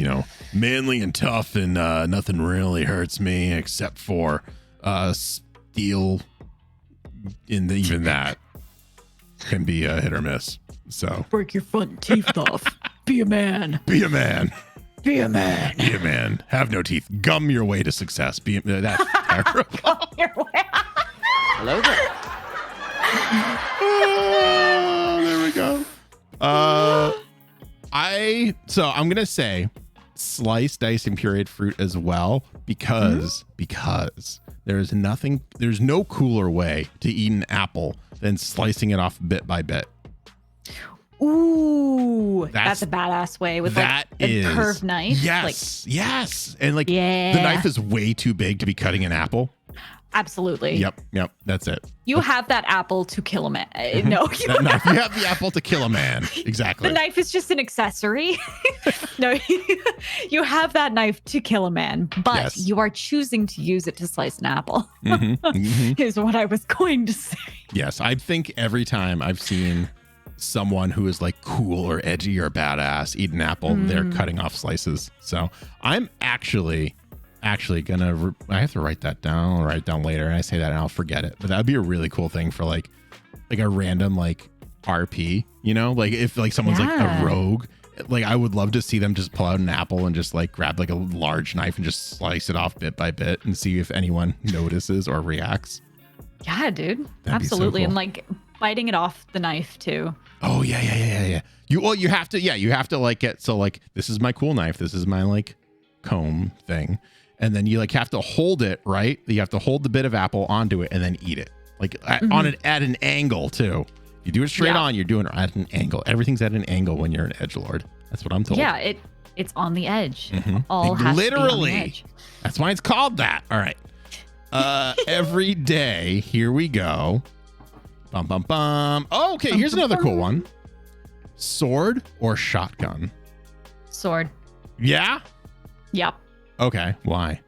manly and tough, and nothing really hurts me except for steel. And even that can be a hit or miss. So break your front teeth off. Be a man. Be a man. Be a man. Be a man. Have no teeth. Gum your way to success. That's terrible. Hello there. Oh, there we go. I'm gonna say sliced, diced, and pureed fruit as well because there's no cooler way to eat an apple than slicing it off bit by bit. Ooh, that's a badass way with like a curved knife. Yes. And like the knife is way too big to be cutting an apple. Absolutely. Yep. That's it. You have that apple to kill a man. No, you have the apple to kill a man. Exactly. The knife is just an accessory. No, you have that knife to kill a man, but you are choosing to use it to slice an apple. Is what I was going to say. Yes, I think every time I've seen someone who is like cool or edgy or badass eat an apple, they're cutting off slices. So I'm actually gonna I have to write that down. I'll write it down later, and I say that and I'll forget it. But that'd be a really cool thing for like a random like RP, you know, like if like someone's like a rogue, like I would love to see them just pull out an apple and just like grab like a large knife and just slice it off bit by bit and see if anyone notices or reacts. Yeah, dude. That'd be so absolutely. cool. And like biting it off the knife too. Oh yeah. You have to like get, so like this is my cool knife, this is my like comb thing. And then you like have to hold it, right? You have to hold the bit of apple onto it and then eat it. Like on it at an angle too. You do it straight on, you're doing it at an angle. Everything's at an angle when you're an edgelord. That's what I'm told. Yeah, it's on the edge. All has literally. to be on the edge. That's why it's called that. All right. Every day, here we go. Bum bum bum. Oh, okay, here's another cool one. Sword or shotgun? Sword. Yeah? Yep. Okay, why?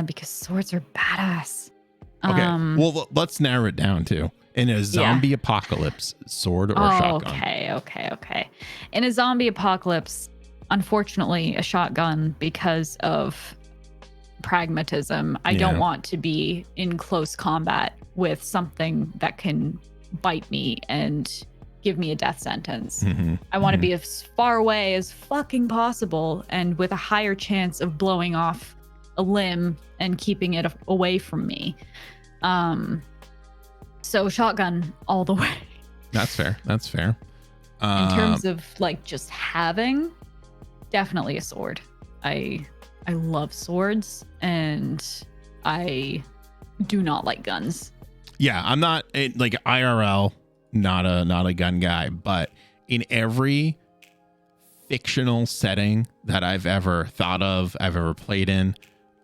Because swords are badass. Okay, well, let's narrow it down too. In a zombie apocalypse, sword or shotgun? Okay. In a zombie apocalypse, unfortunately, a shotgun because of pragmatism. I don't want to be in close combat with something that can bite me and give me a death sentence. I want to be as far away as fucking possible and with a higher chance of blowing off a limb and keeping it away from me. So shotgun all the way. That's fair. In terms of like just having, definitely a sword. I love swords and I do not like guns. Yeah, I'm not like IRL, not a gun guy, but in every fictional setting that I've ever thought of, I've ever played in,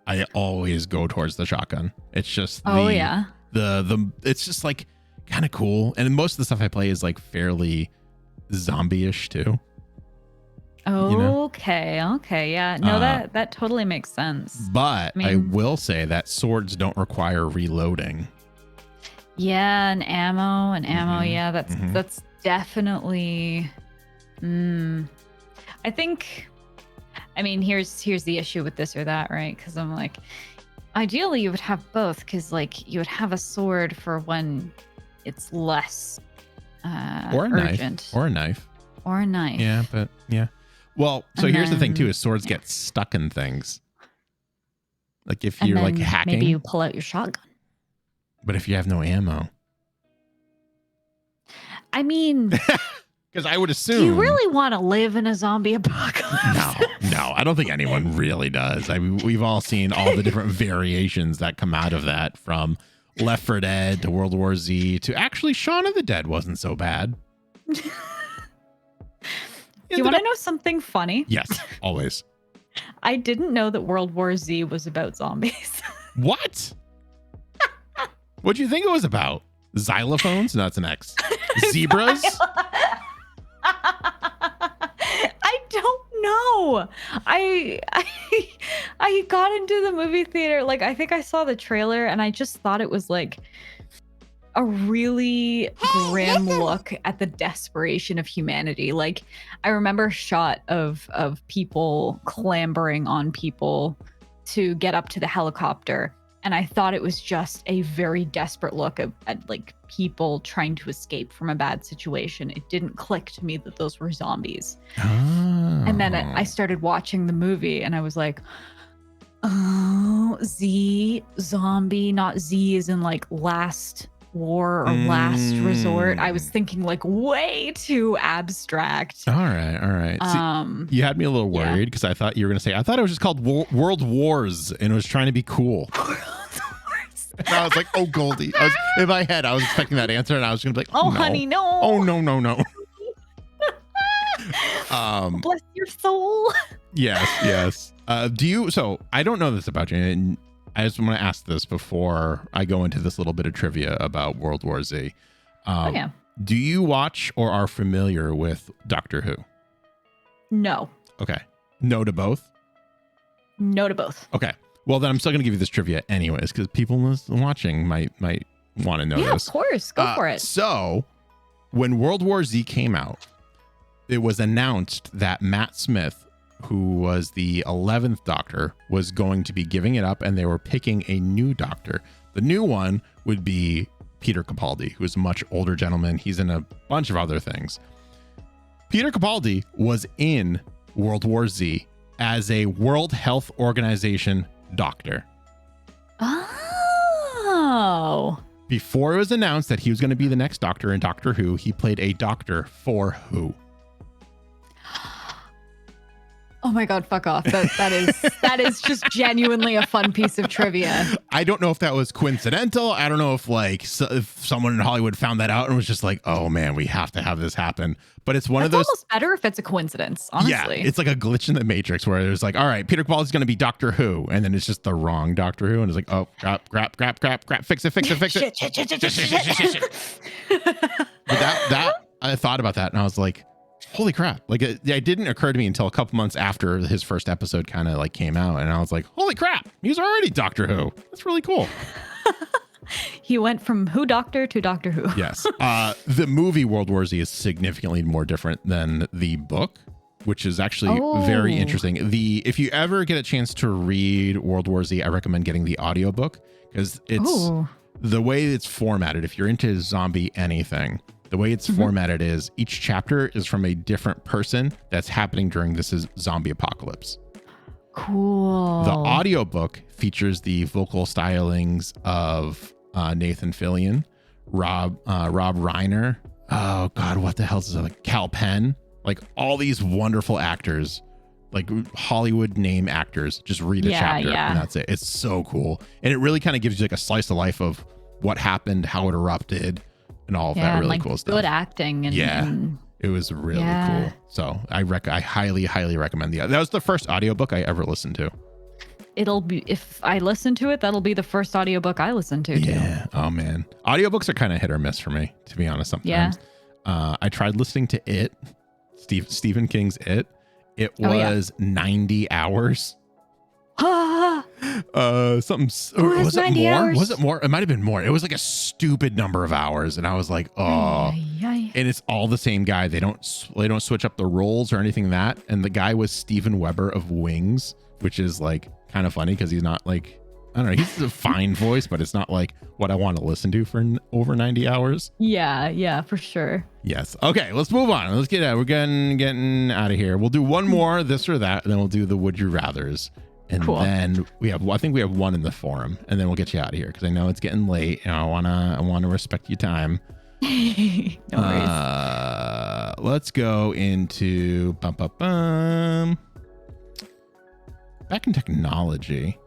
I always go towards the shotgun. It's just it's just like kind of cool. And most of the stuff I play is like fairly zombie-ish too. Okay, yeah. No, that totally makes sense. But I will say that swords don't require reloading. Yeah, and ammo. Yeah, that's definitely. I think. I mean, here's the issue with this or that, right? Because I'm like, ideally you would have both, because like you would have a sword for when it's less urgent, or a knife. Yeah, but yeah. Well, so here's the thing too: is swords get stuck in things. Like if you're like hacking, maybe you pull out your shotgun. But if you have no ammo, I mean, because I would assume, do you really want to live in a zombie apocalypse? No, I don't think anyone really does. I mean, we've all seen all the different variations that come out of that, from Left 4 Dead to World War Z to actually Shaun of the Dead wasn't so bad. Do you want to know something funny? Yes, always. I didn't know that World War Z was about zombies. What? What do you think it was about? Xylophones? No, that's an X. Zebras? I don't know. I got into the movie theater, like I think I saw the trailer and I just thought it was like a really grim look at the desperation of humanity. Like I remember a shot of people clambering on people to get up to the helicopter, and I thought it was just a very desperate look at like people trying to escape from a bad situation. It didn't click to me that those were zombies. And then I started watching the movie and I was like, oh, Z, zombie, not Z as in like last war or last resort. I was thinking like way too abstract. All right. See, you had me a little worried because I thought you were going to say, I thought it was just called World Wars and it was trying to be cool. And I was like, oh, Goldie. In my head, I was expecting that answer and I was going to be like, oh, no. honey, no. Oh, no. Bless your soul. Yes. So I don't know this about you, and I just want to ask this before I go into this little bit of trivia about World War Z. Yeah. Do you watch or are familiar with Doctor Who? No. Okay. No to both? No to both. Okay. Well, then I'm still going to give you this trivia anyways, because people watching might want to know Yeah, this. of course. Go for it. So when World War Z came out, it was announced that Matt Smith, who was the 11th Doctor, was going to be giving it up and they were picking a new Doctor. The new one would be Peter Capaldi, who is a much older gentleman. He's in a bunch of other things. Peter Capaldi was in World War Z as a World Health Organization doctor. Oh. Before it was announced that he was going to be the next Doctor in Doctor Who, he played a doctor for Who. Oh my God, fuck off. That is just genuinely a fun piece of trivia. I don't know if that was coincidental. I don't know if if someone in Hollywood found that out and was just like, oh man, we have to have this happen. But it's one of those. It's almost better if it's a coincidence, honestly. Yeah, it's like a glitch in the Matrix where there's like, all right, Peter Capaldi's going to be Doctor Who. And then it's just the wrong Doctor Who. And it's like, oh, crap, fix it. But that I thought about that and I was like, holy crap. Like it didn't occur to me until a couple months after his first episode kind of like came out. And I was like, holy crap, he's already Doctor Who. That's really cool. He went from Who Doctor to Doctor Who. Yes. The movie World War Z is significantly more different than the book, which is actually very interesting. If you ever get a chance to read World War Z, I recommend getting the audiobook because it's the way it's formatted. If you're into zombie anything, the way it's formatted is each chapter is from a different person that's happening during this zombie apocalypse. Cool. The audiobook features the vocal stylings of Nathan Fillion, Rob Reiner. Oh God, what the hell is it? Like Cal Penn, like all these wonderful actors, like Hollywood name actors, just read a chapter and that's it. It's so cool. And it really kind of gives you like a slice of life of what happened, how it erupted, and all of that really cool stuff. Good acting. And it was really cool. So I highly recommend that was the first audiobook I ever listened to. It'll be, if I listen to it, that'll be the first audiobook I listen to too. Yeah. Oh man. Audiobooks are kind of hit or miss for me, to be honest, sometimes. Yeah. I tried listening to It, Stephen King's It. It was 90 hours. Something was it more? Hours? Was it more? It might have been more. It was like a stupid number of hours, and I was like, oh. And it's all the same guy. They don't switch up the roles or anything that. And the guy was Steven Weber of Wings, which is like kind of funny because he's not like, I don't know, he's a fine voice, but it's not like what I want to listen to for over 90 hours. Yeah, for sure. Yes. Okay, let's move on. Let's get out. We're getting out of here. We'll do one more, this or that, and then we'll do the Would You Rathers. And then I think we have one in the forum, and then we'll get you out of here because I know it's getting late and I wanna respect your time. No worries. Let's go into back in technology.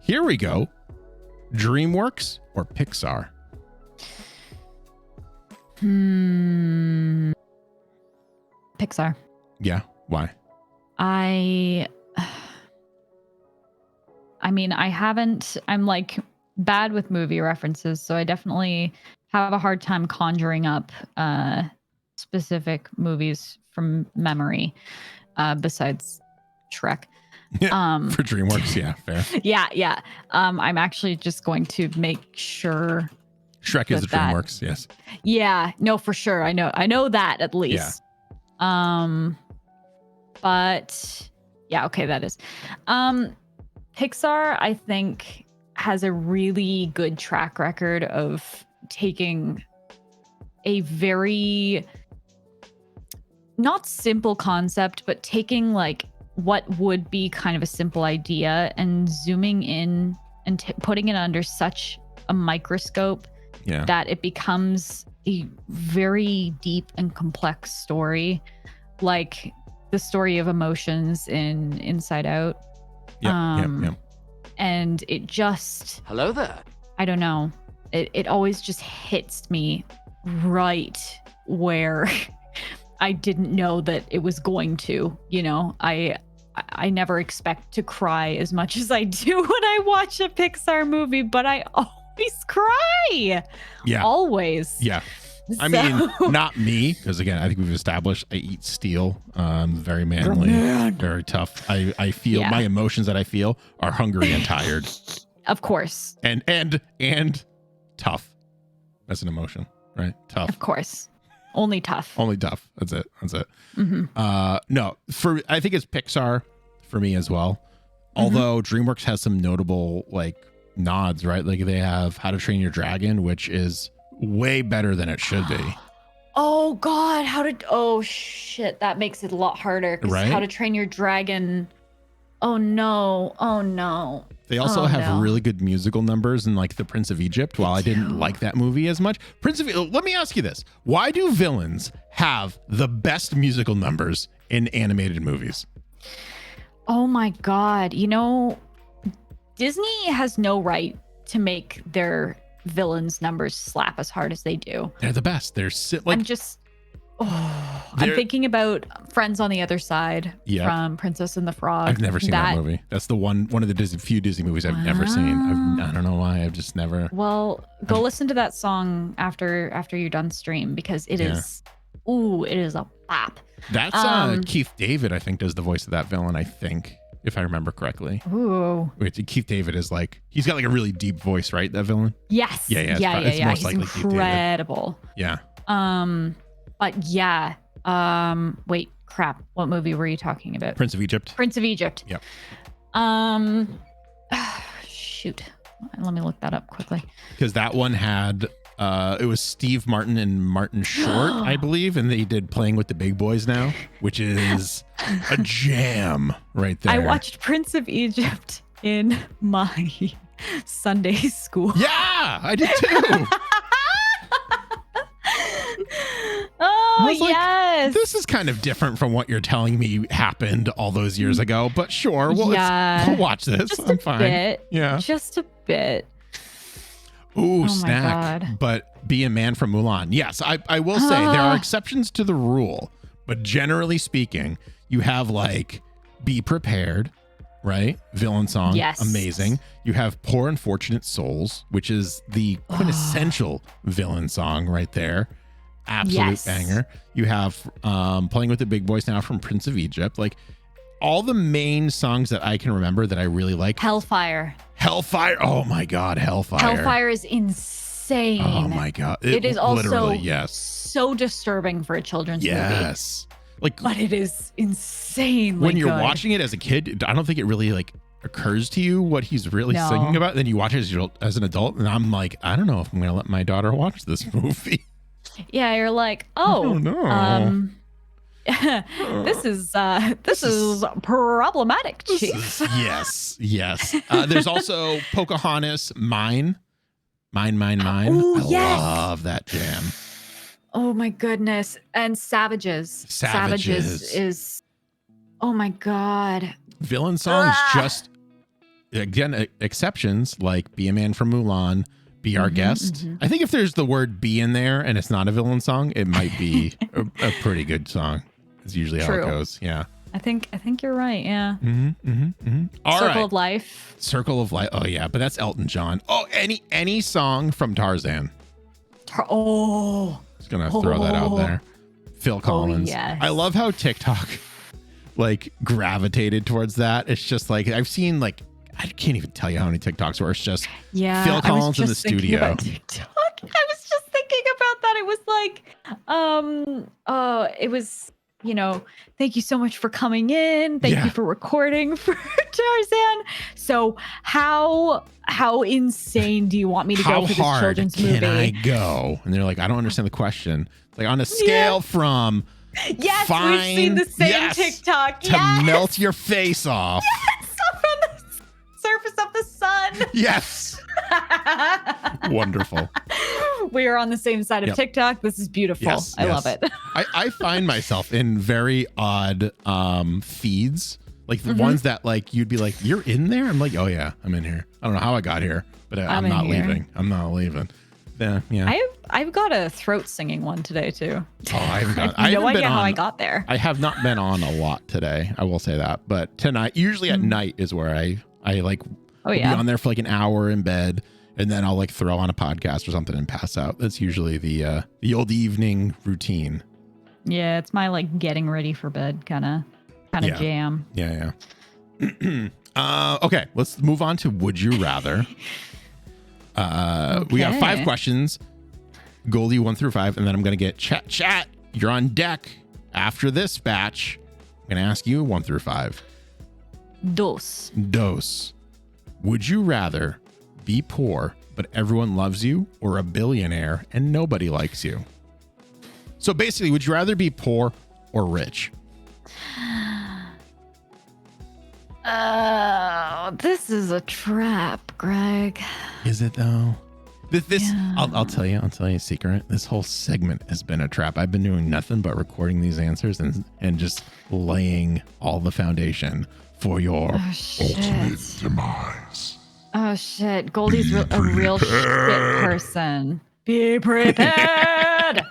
Here we go. DreamWorks or Pixar? Pixar. Yeah. Why? I mean, I'm like bad with movie references, so I definitely have a hard time conjuring up specific movies from memory besides Shrek. For DreamWorks, yeah, fair. Yeah. I'm actually just going to make sure Shrek is the DreamWorks, yes. Yeah, no, for sure. I know that at least. Yeah. But yeah, okay, that is. Pixar, I think, has a really good track record of taking a very not simple concept, but taking like what would be kind of a simple idea and zooming in and putting it under such a microscope that it becomes a very deep and complex story, like the story of emotions in Inside Out. And it just, hello there. I don't know. It always just hits me right where I didn't know that it was going to, you know. I never expect to cry as much as I do when I watch a Pixar movie, but I always cry. Yeah. Always. Yeah. I mean, not me, because again, I think we've established I eat steel. Very manly, very tough. I feel my emotions that I feel are hungry and tired. Of course. And tough. That's an emotion, right? Tough. Of course. Only tough. Only tough. That's it. Mm-hmm. No, I think it's Pixar for me as well. Although DreamWorks has some notable like nods, right? Like they have How to Train Your Dragon, which is way better than it should be. Oh God, oh shit, that makes it a lot harder. Right? How to Train Your Dragon. Oh no. They also have really good musical numbers in like The Prince of Egypt. While I didn't like that movie as much, let me ask you this. Why do villains have the best musical numbers in animated movies? Oh my God. You know, Disney has no right to make their villains numbers slap as hard as they do. They're the best. They're like I'm thinking about Friends on the Other Side from Princess and the Frog. I've never seen that movie. That's the one of the few Disney movies I've never seen. I don't know why. I've just never. Well, go listen to that song after you're done stream, because it is a bop. That's Keith David, I think, does the voice of that villain, I think, if I remember correctly. Ooh. Keith David is like, he's got like a really deep voice, right? That villain? Yes. Yeah. It's most likely incredible. Yeah. But yeah. Wait, crap. What movie were you talking about? Prince of Egypt. Prince of Egypt. Yep. Shoot. Let me look that up quickly. Because that one had it was Steve Martin and Martin Short, I believe, and they did Playing with the Big Boys Now, which is a jam right there. I watched Prince of Egypt in my Sunday school. Yeah, I did too. Oh, yes. This is kind of different from what you're telling me happened all those years ago, but sure, we'll watch this. Just I'm fine. Bit. Yeah. Just a bit. Ooh, oh snack. But Be a Man from Mulan. Yes, I will say there are exceptions to the rule, but generally speaking, you have like Be Prepared, right? Villain song. Yes. Amazing. You have Poor Unfortunate Souls, which is the quintessential villain song right there. Absolute banger. You have Playing with the Big Boys Now from Prince of Egypt. Like all the main songs that I can remember that I really like. Hellfire. Oh my God, Hellfire. Hellfire is insane. Oh my God. It is also yes. so disturbing for a children's movie. Yes. But it is insane. When you're watching it as a kid, I don't think it really like occurs to you what he's really singing about. Then you watch it as an adult, and I'm like, I don't know if I'm going to let my daughter watch this movie. Yeah, you're like, oh no. This is problematic, Chief. Yes. There's also Pocahontas, Mine. Ooh, I love that jam. Oh my goodness. And Savages. Savages is, oh my God. Villain songs just, again, exceptions like Be a Man from Mulan, Be Our Guest. I think if there's the word be in there and it's not a villain song, it might be a pretty good song. It's usually how it goes. Yeah. I think you're right. Yeah. All Circle right. of Life. Circle of Life. Oh yeah, but that's Elton John. Oh, any song from Tarzan. Just gonna throw that out there. Phil Collins. Yes. I love how TikTok like gravitated towards that. It's just like I've seen like I can't even tell you how many TikToks where it's just Phil Collins in the studio. I was just thinking about that. It was like, it was, thank you so much for coming in. Thank you for recording for Tarzan. So how insane do you want me to go for this children's movie? How hard can I go? And they're like, I don't understand the question. Like on a scale from Yes, Fine. we've seen the same Yes. TikTok. To melt your face off. On the surface of the sun. Yes. Wonderful. We are on the same side of Yep. TikTok. This is beautiful. Yes, I yes. love it. I find myself in very odd feeds, like the Mm-hmm. ones that like you'd be like, you're in there. I'm like, oh yeah, I'm in here. I don't know how I got here, but I'm I'm in not here. leaving. I'm not leaving. Yeah. I've got a throat singing one today too. Oh, I haven't got. I have no haven't been idea how on- I got there. I have not been on a lot today. I will say that, but tonight, usually at night is where I like will be yeah. on there for like an hour in bed, and then I'll like throw on a podcast or something and pass out. That's usually the old evening routine. Yeah, it's my like getting ready for bed kind of Yeah. jam. Yeah. Okay, let's move on to Would You Rather. We got 5 Okay. questions. Goldie 1 through 5, and then I'm gonna get chat. You're on deck after this batch. I'm gonna ask you 1 through 5. Dos. Dose. Would you rather be poor but everyone loves you, or a billionaire and nobody likes you? So basically, would you rather be poor or rich? This is a trap, Greg. Is it though? This Yeah. I'll tell you a secret. This whole segment has been a trap. I've been doing nothing but recording these answers and just laying all the foundation for your Oh shit. Ultimate demise. Oh shit. Goldie's a real shit person. Be prepared.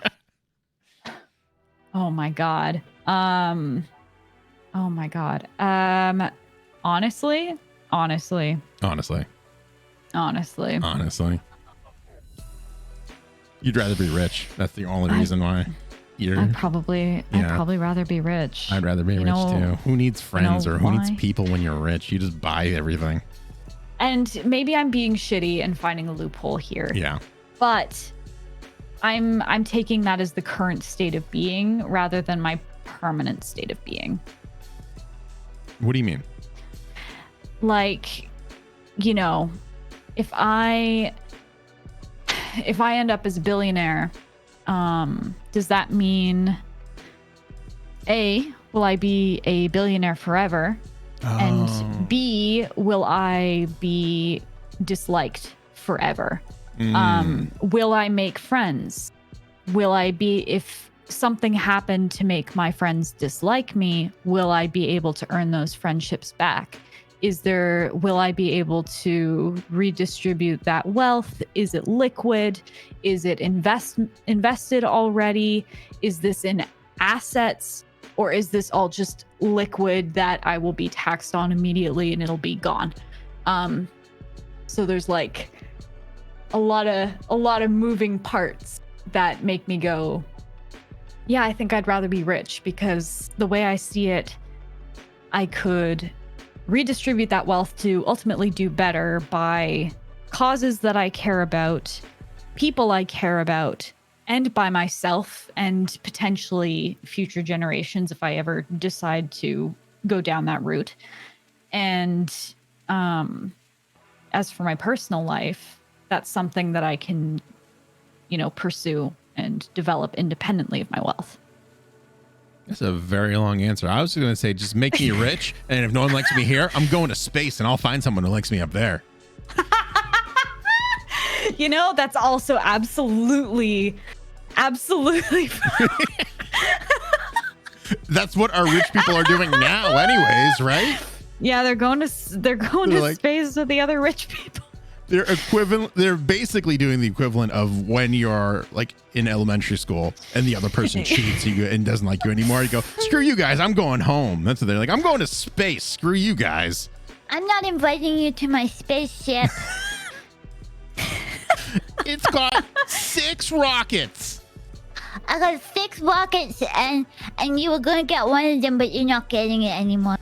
Oh my god. Oh my god. Honestly. honestly. You'd rather be rich. That's the only reason why. I'd probably rather be rich. I'd rather be You rich know- too. Who needs friends know or who needs why? people when you're rich? You just buy everything. And maybe I'm being shitty and finding a loophole here. Yeah. But I'm taking that as the current state of being rather than my permanent state of being. What do you mean? Like, you know, if I end up as a billionaire, does that mean A, will I be a billionaire forever? Oh. And B, will I be disliked forever? Will I make friends? Will I be, if something happened to make my friends dislike me, will I be able to earn those friendships back? Will I be able to redistribute that wealth? Is it liquid? Is it invested already? Is this in assets? Or is this all just liquid that I will be taxed on immediately and it'll be gone? So there's like a lot of moving parts that make me go, yeah, I think I'd rather be rich, because the way I see it, I could redistribute that wealth to ultimately do better by causes that I care about, people I care about, and by myself and potentially future generations if I ever decide to go down that route. And as for my personal life, that's something that I can, pursue and develop independently of my wealth. That's a very long answer. I was going to say, just make me rich, and if no one likes me here, I'm going to space, and I'll find someone who likes me up there. That's also absolutely That's what our rich people are doing now, anyways, right? Yeah, they're going to like- space with the other rich people. They're basically doing the equivalent of when you're like in elementary school and the other person cheats you and doesn't like you anymore. You go, screw you guys, I'm going home. That's what they're like. I'm going to space. Screw you guys. I'm not inviting you to my spaceship. It's got 6 rockets. I got 6 rockets and you were gonna get one of them, but you're not getting it anymore.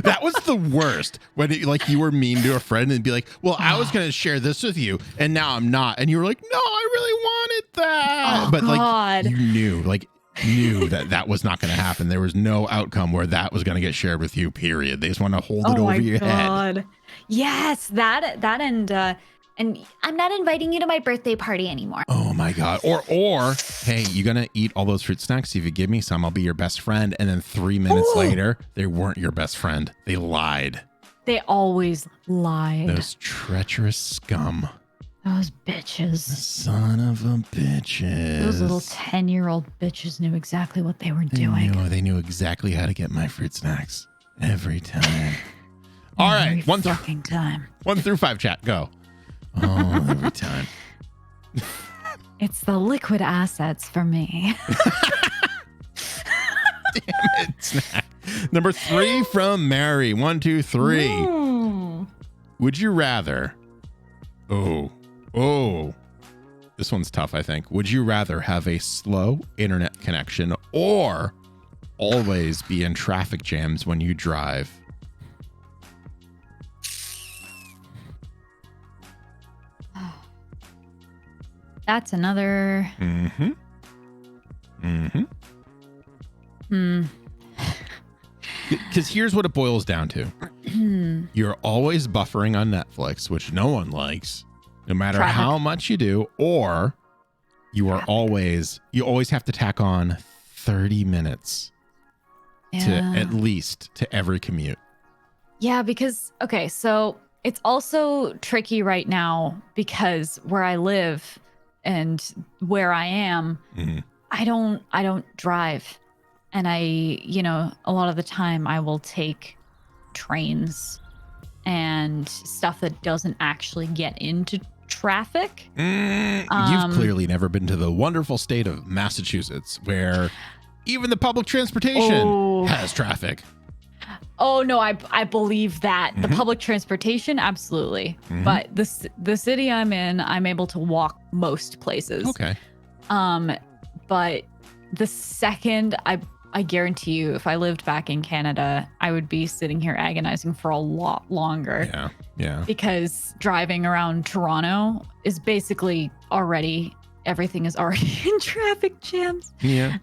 That was the worst when you were mean to a friend and be like, well, I was going to share this with you and now I'm not. And you were like, no, I really wanted that. Oh, But God. you knew that was not going to happen. There was no outcome where that was going to get shared with you, period. They just want to hold it over your head. Yes, that and And I'm not inviting you to my birthday party anymore. Oh my God. Or, hey, you gonna eat all those fruit snacks? If you give me some, I'll be your best friend. And then 3 minutes later, they weren't your best friend. They lied. They always lied. Those treacherous scum. Those bitches. Son of a bitches. Those little 10-year-old bitches knew exactly what they were doing. They knew exactly how to get my fruit snacks every time. All right. Every fucking time. 1 through 5 chat. Go. Oh, every time. It's the liquid assets for me. Damn it, Snack. Number 3 from Mary. 1, 2, 3. Would you rather? Oh, this one's tough, I think. Would you rather have a slow internet connection or always be in traffic jams when you drive? That's another. Because here's what it boils down to. You're always buffering on Netflix, which no one likes, no matter Traffic. how much you do, or you always have to tack on 30 minutes to at least to every commute. Yeah, because, okay, so it's also tricky right now because where I live and where I am, I don't drive. And a lot of the time I will take trains and stuff that doesn't actually get into traffic. You've clearly never been to the wonderful state of Massachusetts where even the public transportation has traffic. Oh, no, I believe that. The public transportation, absolutely. But the city I'm in, I'm able to walk most places. Okay. But the second I guarantee you, if I lived back in Canada, I would be sitting here agonizing for a lot longer. Yeah. Because driving around Toronto is basically everything is already in traffic jams. Yeah.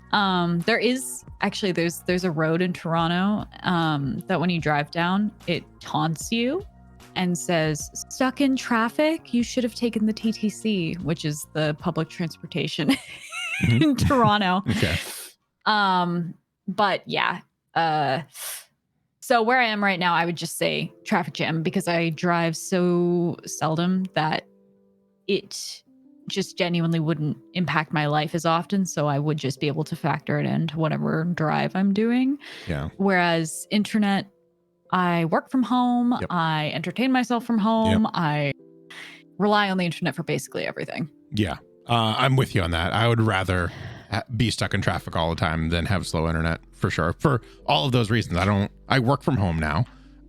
There's a road in Toronto that when you drive down, it taunts you and says, stuck in traffic, you should have taken the TTC, which is the public transportation in Toronto. Okay. But yeah, so where I am right now, I would just say traffic jam because I drive so seldom that it just genuinely wouldn't impact my life as often. So I would just be able to factor it into whatever drive I'm doing. Yeah. Whereas internet, I work from home. Yep. I entertain myself from home. Yep. I rely on the internet for basically everything. Yeah. I'm with you on that. I would rather be stuck in traffic all the time than have slow internet for sure. For all of those reasons, I work from home now.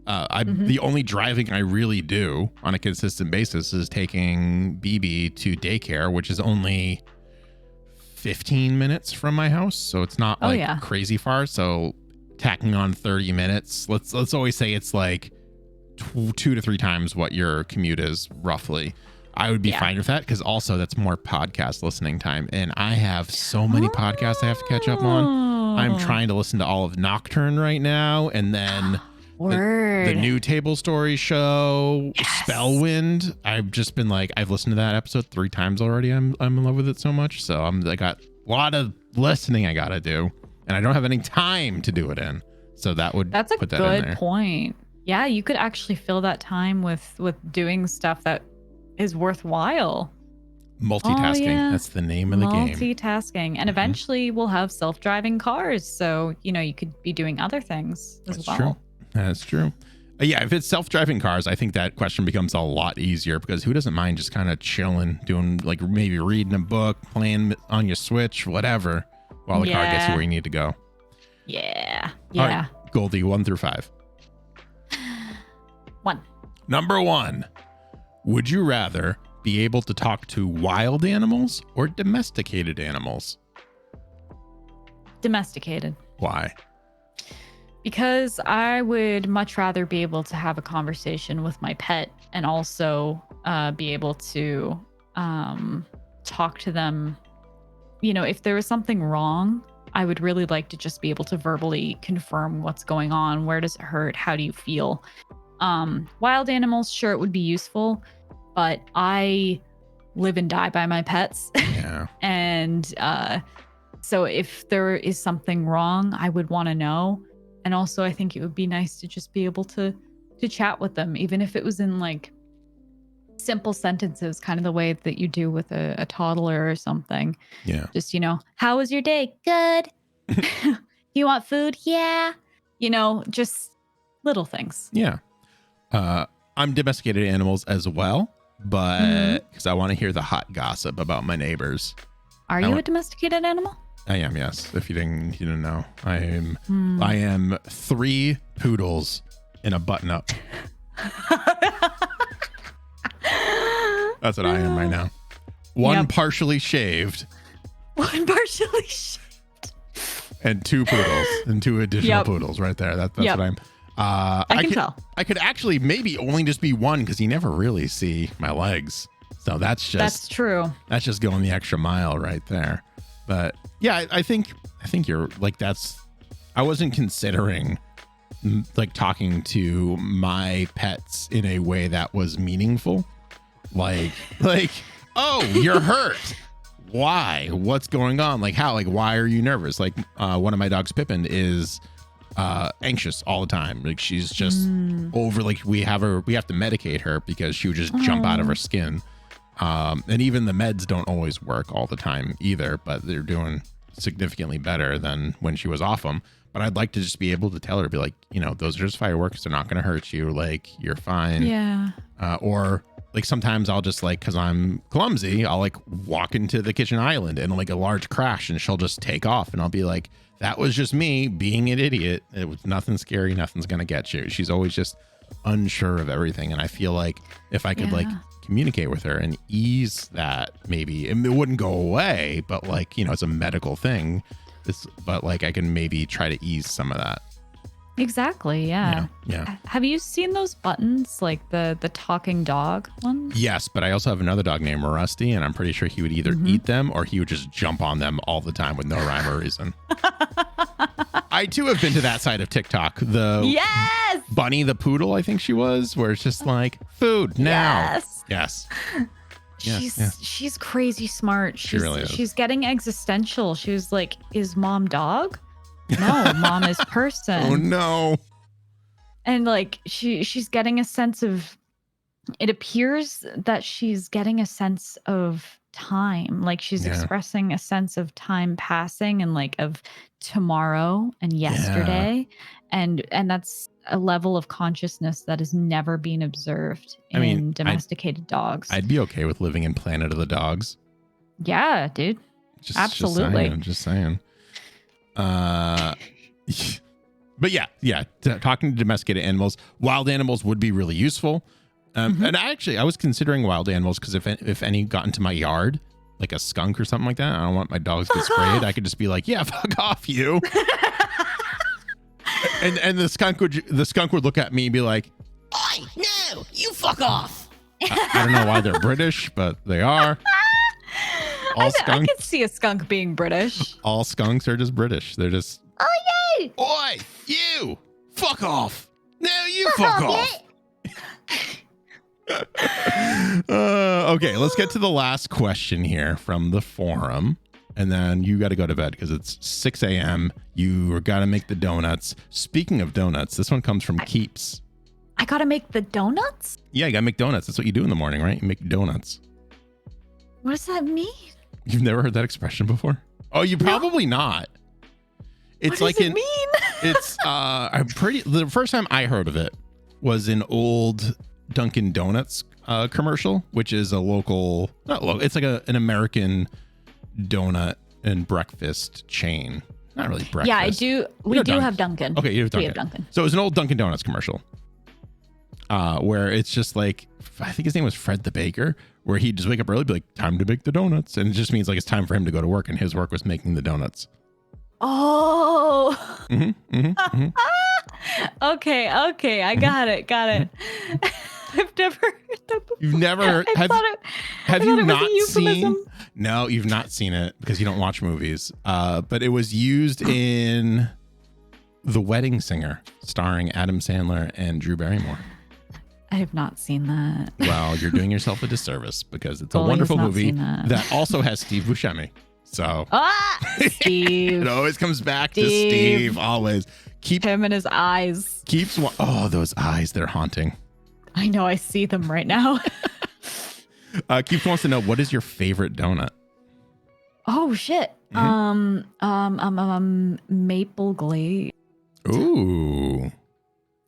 The only driving I really do on a consistent basis is taking BB to daycare, which is only 15 minutes from my house. So it's not crazy far. So tacking on 30 minutes, let's always say it's like 2 to 3 times what your commute is roughly. I would be fine with that because also that's more podcast listening time. And I have so many podcasts I have to catch up on. I'm trying to listen to all of Nocturne right now. And then the new Table Story show, Spellwind. I've just been I've listened to that episode 3 times already. I'm in love with it so much. So I got a lot of listening I got to do. And I don't have any time to do it in. So that's a good point. Yeah, you could actually fill that time with doing stuff that is worthwhile. Multitasking. That's the name of the game. Multitasking. And eventually we'll have self-driving cars. So, you could be doing other things as well. True. That's true. Yeah, if it's self-driving cars, I think that question becomes a lot easier because who doesn't mind just kind of chilling, doing maybe reading a book, playing on your Switch, whatever, while the car gets you where you need to go. Yeah. All right, Goldie, 1 through 5. 1. Number 1. Would you rather be able to talk to wild animals or domesticated animals? Domesticated. Why? Because I would much rather be able to have a conversation with my pet and also be able to talk to them. If there was something wrong, I would really like to just be able to verbally confirm what's going on. Where does it hurt? How do you feel? Wild animals, sure, it would be useful. but I live and die by my pets. Yeah. And so if there is something wrong, I would want to know. And also I think it would be nice to just be able to chat with them, even if it was in like simple sentences, kind of the way that you do with a toddler or something. Yeah. Just, you know, how was your day? Good. You want food? Yeah. You know, just little things. Yeah. I'm domesticated animals as well, but because I want to hear the hot gossip about my neighbors. Are you a domesticated animal? I am, yes. If you didn't know, I am 3 poodles in a button up. That's what I am right now. One partially shaved. One partially shaved. And 2 poodles and 2 additional poodles right there. That's what I'm. I can tell. I could actually maybe only just be one because you never really see my legs. So that's true. That's just going the extra mile right there. But yeah, I think you're like, I wasn't considering like talking to my pets in a way that was meaningful. Like, oh, you're hurt. Why? What's going on? Like how? Like why are you nervous? Like one of my dogs, Pippin, is anxious all the time. Like she's just over. Like we have to medicate her because she would just jump out of her skin. And even the meds don't always work all the time either, but they're doing significantly better than when she was off them. But I'd like to just be able to tell her, be like, you know, those are just fireworks. They're not going to hurt you. Like you're fine. Yeah. Or like sometimes I'll just like, cause I'm clumsy, I'll like walk into the kitchen island and like a large crash and she'll just take off. And I'll be like, that was just me being an idiot. It was nothing scary. Nothing's going to get you. She's always just unsure of everything. And I feel like if I could like communicate with her and ease that, maybe it wouldn't go away, but like, you know, it's a medical thing. But like I can maybe try to ease some of that. Exactly. Yeah. Yeah. Have you seen those buttons, like the talking dog ones? Yes, but I also have another dog named Rusty, and I'm pretty sure he would either eat them or he would just jump on them all the time with no rhyme or reason. I too have been to that side of TikTok. The Bunny the poodle, I think she was, where it's just like food now. Yes. She's crazy smart. She really is. She's getting existential. She was like, is mom dog? No, mom is person. Oh no. And like she's getting a sense of, it appears that she's getting a sense of time. Like she's expressing a sense of time passing and like of tomorrow and yesterday. And that's a level of consciousness that has never been observed in domesticated dogs. I'd be okay with living in Planet of the Dogs. Yeah, dude. Absolutely. Just saying. But talking to domesticated animals, wild animals would be really useful. And I was considering wild animals because if any got into my yard, like a skunk or something like that, I don't want my dogs to get sprayed. I could just be like, yeah, fuck off, you. and the skunk would look at me and be like, "Oi, no, you fuck off." I don't know why they're British, but they are. I could see a skunk being British. All skunks are just British. They're just, oh, yay! Oi, you! Fuck off! No, you fuck off! Okay, let's get to the last question here from the forum. And then you got to go to bed because it's 6 a.m. You got to make the donuts. Speaking of donuts, this one comes from Keeps. I got to make the donuts? Yeah, you got to make donuts. That's what you do in the morning, right? You make donuts. What does that mean? You've never heard that expression before? Oh, you probably not. It's what does it mean? It's the first time I heard of it was an old Dunkin' Donuts commercial, which is a local, it's like an American donut and breakfast chain. Not really breakfast. Yeah, I do. We do have Dunkin'. Okay, you have Dunkin'. We have Dunkin'. So it was an old Dunkin' Donuts commercial where it's just like, I think his name was Fred the Baker, where he'd just wake up early, be like, time to make the donuts. And it just means like it's time for him to go to work, and his work was making the donuts. Oh. Okay. I got it. I've never heard that before. You've never have you not seen? No, you've not seen it because you don't watch movies. But it was used in The Wedding Singer, starring Adam Sandler and Drew Barrymore. I have not seen that. Well, you're doing yourself a disservice because it's a Goldie has wonderful not movie seen that. also has Steve Buscemi. So Steve. it always comes back to Steve. Steve. Always Him and his eyes. those eyes, they're haunting. I know, I see them right now. Keeps wants to know, what is your favorite donut? Oh shit. Maple glaze. Ooh.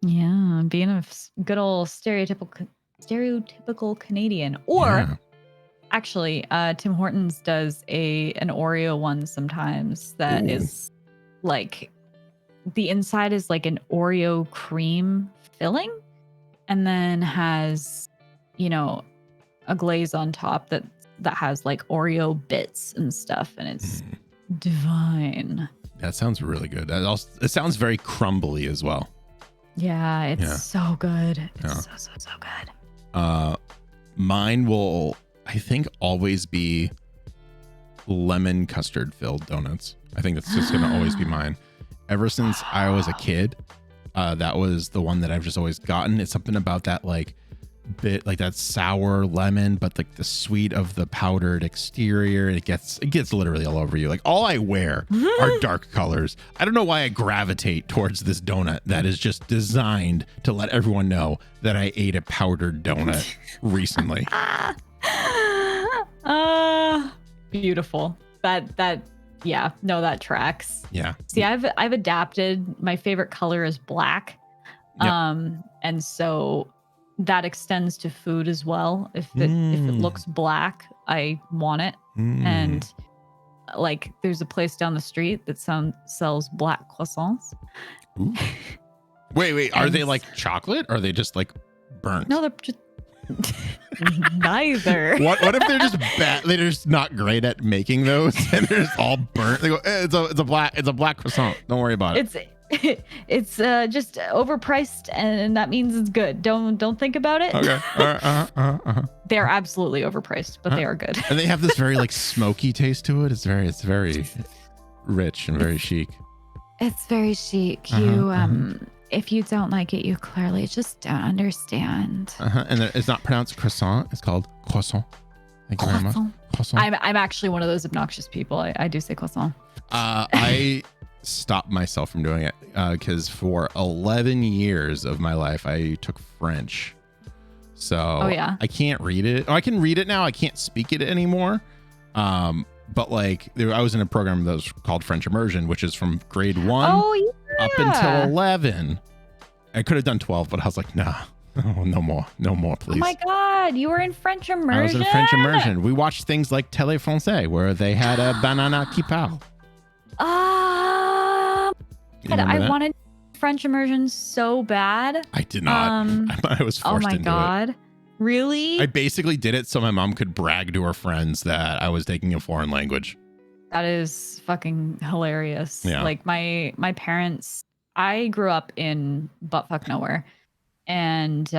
Yeah, being a good old stereotypical Canadian. Or actually, Tim Hortons does an Oreo one sometimes that is like the inside is like an Oreo cream filling and then has, a glaze on top that has like Oreo bits and stuff, and it's divine. That sounds really good. It sounds very crumbly as well. Yeah, it's so good. It's so good. Mine will, I think, always be lemon custard filled donuts. I think that's just gonna always be mine. Ever since I was a kid, that was the one that I've just always gotten. It's something about that bit like that sour lemon, but like the sweet of the powdered exterior. It gets literally all over you. Like all I wear are dark colors. I don't know why I gravitate towards this donut that is just designed to let everyone know that I ate a powdered donut recently. Beautiful. That tracks. Yeah. See, I've adapted. My favorite color is black. Yep. And so that extends to food as well. If it looks black, I want it. And like there's a place down the street that sells black croissants. Ooh. Wait, are they like chocolate or are they just like burnt? No, they're just neither. What if they're just bad? They're just not great at making those, and they're just all burnt. They go, it's a black croissant. Don't worry about it. It's just overpriced, and that means it's good. Don't think about it. Okay. They're absolutely overpriced, but they are good. And they have this very like smoky taste to it. It's very rich and very chic. It's very chic. If you don't like it, you clearly just don't understand. And it's not pronounced croissant. It's called croissant. Thank you very much. Croissant. I'm actually one of those obnoxious people. I do say croissant. I stopped myself from doing it because for 11 years of my life, I took French. So I can't read it. Oh, I can read it now. I can't speak it anymore. But like I was in a program that was called French Immersion, which is from grade 1 up until 11. I could have done 12, but I was like, nah, no more, please. Oh my God, you were in French Immersion? I was in French Immersion. We watched things like Télé Français, where they had a banana qui parle. I wanted French Immersion so bad. I did not. I was forced into it. Oh my God. Really? I basically did it so my mom could brag to her friends that I was taking a foreign language. That is fucking hilarious. Yeah. Like my parents, I grew up in buttfuck nowhere. And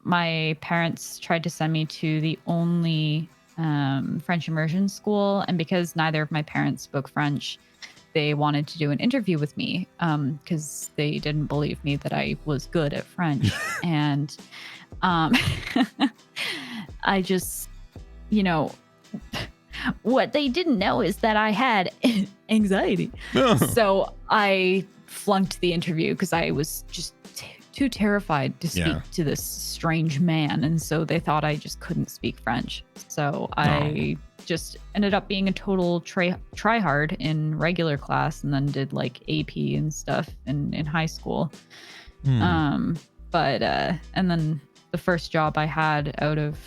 my parents tried to send me to the only French immersion school. And because neither of my parents spoke French, they wanted to do an interview with me because they didn't believe me that I was good at French. And I just, what they didn't know is that I had anxiety. So I flunked the interview because I was just too terrified to speak to this strange man. And so they thought I just couldn't speak French. So I just ended up being a total try hard in regular class and then did like AP and stuff in high school. But and then the first job I had out of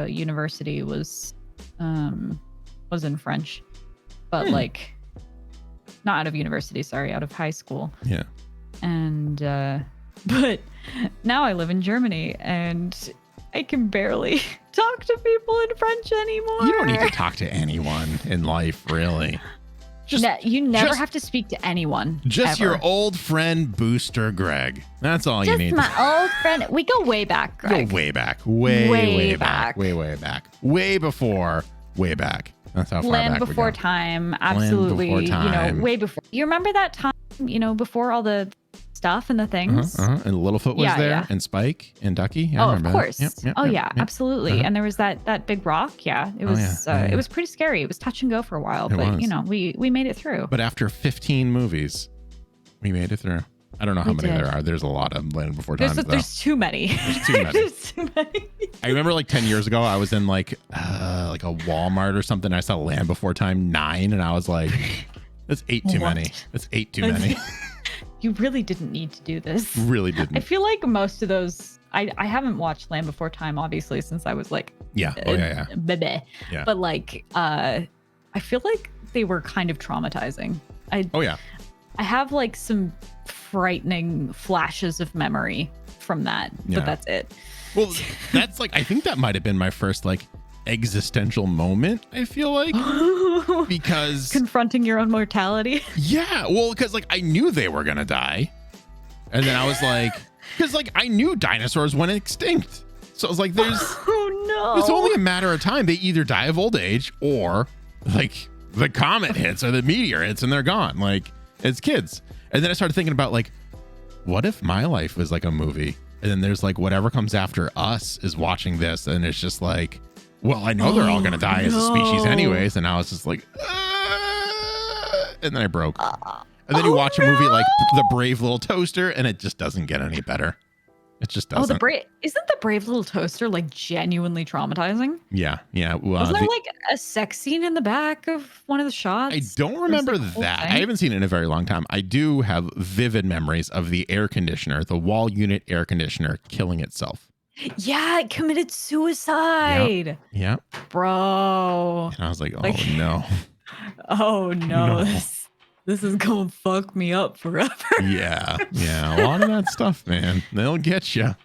university was in French, but like not out of university, sorry, out of high school. Yeah. And but now I live in Germany and I can barely talk to people in French anymore. You don't need to talk to anyone in life, really. You never have to speak to anyone. Just ever. your old friend Booster Greg. That's all you need. Just my old friend. We go way back, Greg. Go way back. Way back. Way before way back. That's how far Land back before we go. time. Absolutely. Land before time. Way before. You remember that time, before all the stuff and the things. And Littlefoot was there, yeah. and Spike and Ducky. Yeah, I Oh, of remember course. that. Yep, Yeah, yep. absolutely. And there was that big rock. Yeah, it was. It was pretty scary. It was touch and go for a while, but was. you know, we made it through. But after 15 movies, we made it through. I don't know how We many did. there are. There's a lot of Land Before Time. There's too many. There's too many. There's too many. I remember like 10 years ago, I was in like a Walmart or something. I saw Land Before Time 9, and I was like, that's 8 too What? many. That's 8 too many. You really didn't need to do this. Really didn't. I feel like most of those. I haven't watched Land Before Time, obviously, since I was like Yeah. Oh, yeah. bebe. Yeah. But like, I feel like they were kind of traumatizing. Oh, yeah. I have like some frightening flashes of memory from that, Yeah. but that's it. Well, that's like, I think that might have been my first like existential moment, I feel like. Because, Confronting your own mortality. yeah. Well, because like I knew they were going to die. And then I was like, because like I knew dinosaurs went extinct. So I was like, Oh no. it's only a matter of time. They either die of old age or like the comet hits or the meteor hits and they're gone. Like, as kids. And then I started thinking about like, what if my life was like a movie? And then there's like whatever comes after us is watching this, and it's just like, well, I know they're all gonna die as a species anyways. And I was just like, and then I broke. And then you watch a movie like The Brave Little Toaster, and it just doesn't get any better. It just doesn't. Isn't the Brave Little Toaster like genuinely traumatizing? Yeah. Well, Wasn't there like a sex scene in the back of one of the shots? I don't remember like the whole that. thing? I haven't seen it in a very long time. I do have vivid memories of the air conditioner, the wall unit air conditioner, killing itself. Yeah, it committed suicide. Yeah. Bro. And I was like, oh Like- no. Oh No. no. This is gonna fuck me up forever. Yeah. A lot of that stuff, man. They'll get you.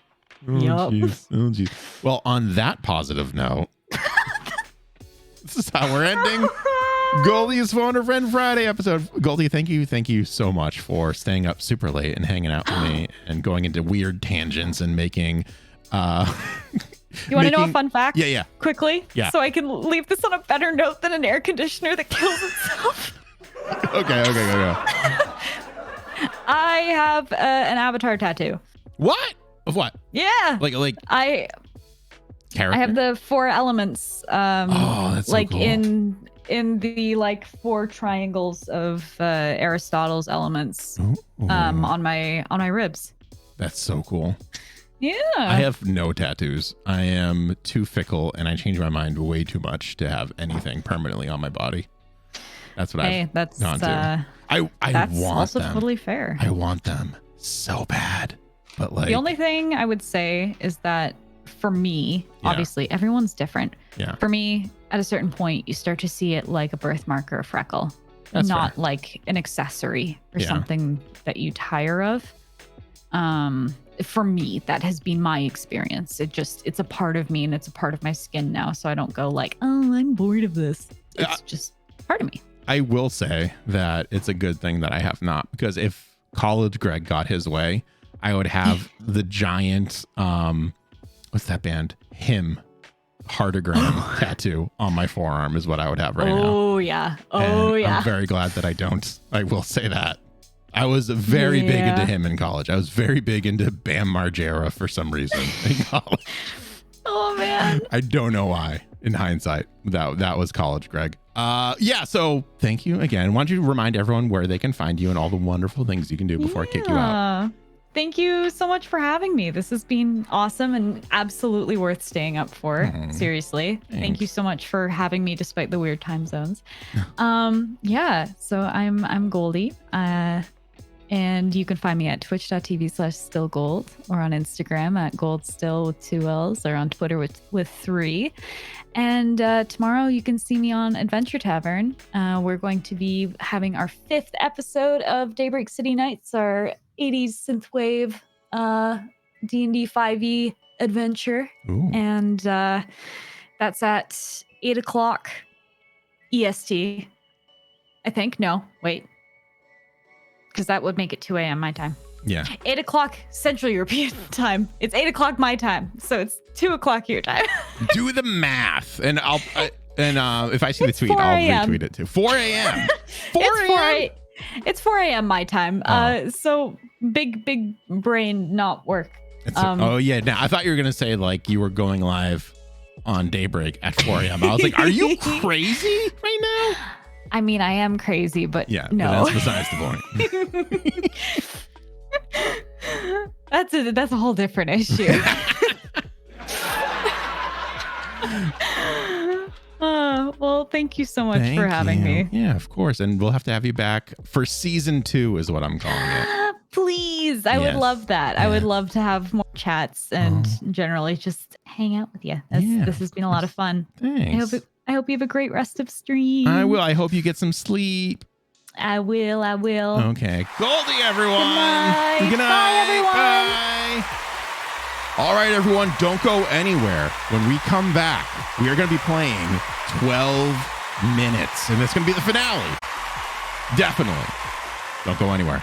Oh, Yup. jeez. Oh, jeez. Well, on that positive note, this is how we're ending Goldie's Phone-a-Friend Friday episode. Goldie, thank you so much for staying up super late and hanging out with me and going into weird tangents and making You want to know a fun fact? Yeah. Quickly? Yeah. So I can leave this on a better note than an air conditioner that kills itself. Okay. Go. I have an avatar tattoo. What? Of what? Yeah. Like I character? have the 4 elements. Oh, that's so like cool. in the like 4 triangles of Aristotle's elements Ooh. on my ribs. That's so cool. Yeah. I have no tattoos. I am too fickle, and I change my mind way too much to have anything permanently on my body. That's what I've that's gone to. I that's want also them. totally fair. I want them so bad, but like The only thing I would say is that for me, Yeah. obviously everyone's different. Yeah. For me, at a certain point, you start to see it like a birthmark or a freckle, That's not fair. like an accessory or Yeah. something that you tire of. For me, that has been my experience. It's a part of me and it's a part of my skin now. So I don't go like, oh, I'm bored of this. It's just part of me. I will say that it's a good thing that I have not, because if College Greg got his way, I would have the giant what's that band? Him heartogram tattoo on my forearm is what I would have right now. Oh yeah. And I'm very glad that I don't. I will say that. I was very big into him in college. I was very big into Bam Margera for some reason in college. Oh man. I don't know why. In hindsight, that was College Greg. Yeah. So thank you again. Why don't you remind everyone where they can find you and all the wonderful things you can do before I kick you out? Thank you so much for having me. This has been awesome and absolutely worth staying up for. Seriously. Thank you so much for having me despite the weird time zones. Yeah, so I'm Goldie. And you can find me at twitch.tv/StillGold or on Instagram at goldstill with 2 L's or on Twitter with 3. And tomorrow you can see me on Adventure Tavern. We're going to be having our 5th episode of Daybreak City Nights, our 80s synthwave D&D 5e adventure. Ooh. And that's at 8 o'clock EST. I think. No, wait. Because that would make it 2 a.m. my time. Yeah. 8 o'clock Central European time. It's 8 o'clock my time. So it's 2 o'clock your time. Do the math, and if I see the It's tweet, 4 I'll a.m. retweet it too. 4 a.m. 4 It's a.m. It's 4 a.m. my time. So big brain not work. Oh yeah. Now I thought you were gonna say like you were going live on Daybreak at 4 a.m. I was like, are you crazy right now? I mean, I am crazy, but Yeah, no. but that's besides the point. That's a whole different issue. Well, thank you so much for having me. Yeah, of course. And we'll have to have you back for season 2 is what I'm calling it. Please. I would love that. Yeah. I would love to have more chats and generally just hang out with you. This has been a lot of fun. Thanks. I hope you have a great rest of stream. I will. I hope you get some sleep. I will. Okay. Goldie, everyone. Good night. Bye, everyone. Bye. All right, everyone. Don't go anywhere. When we come back, we are going to be playing 12 minutes, and it's going to be the finale. Definitely. Don't go anywhere.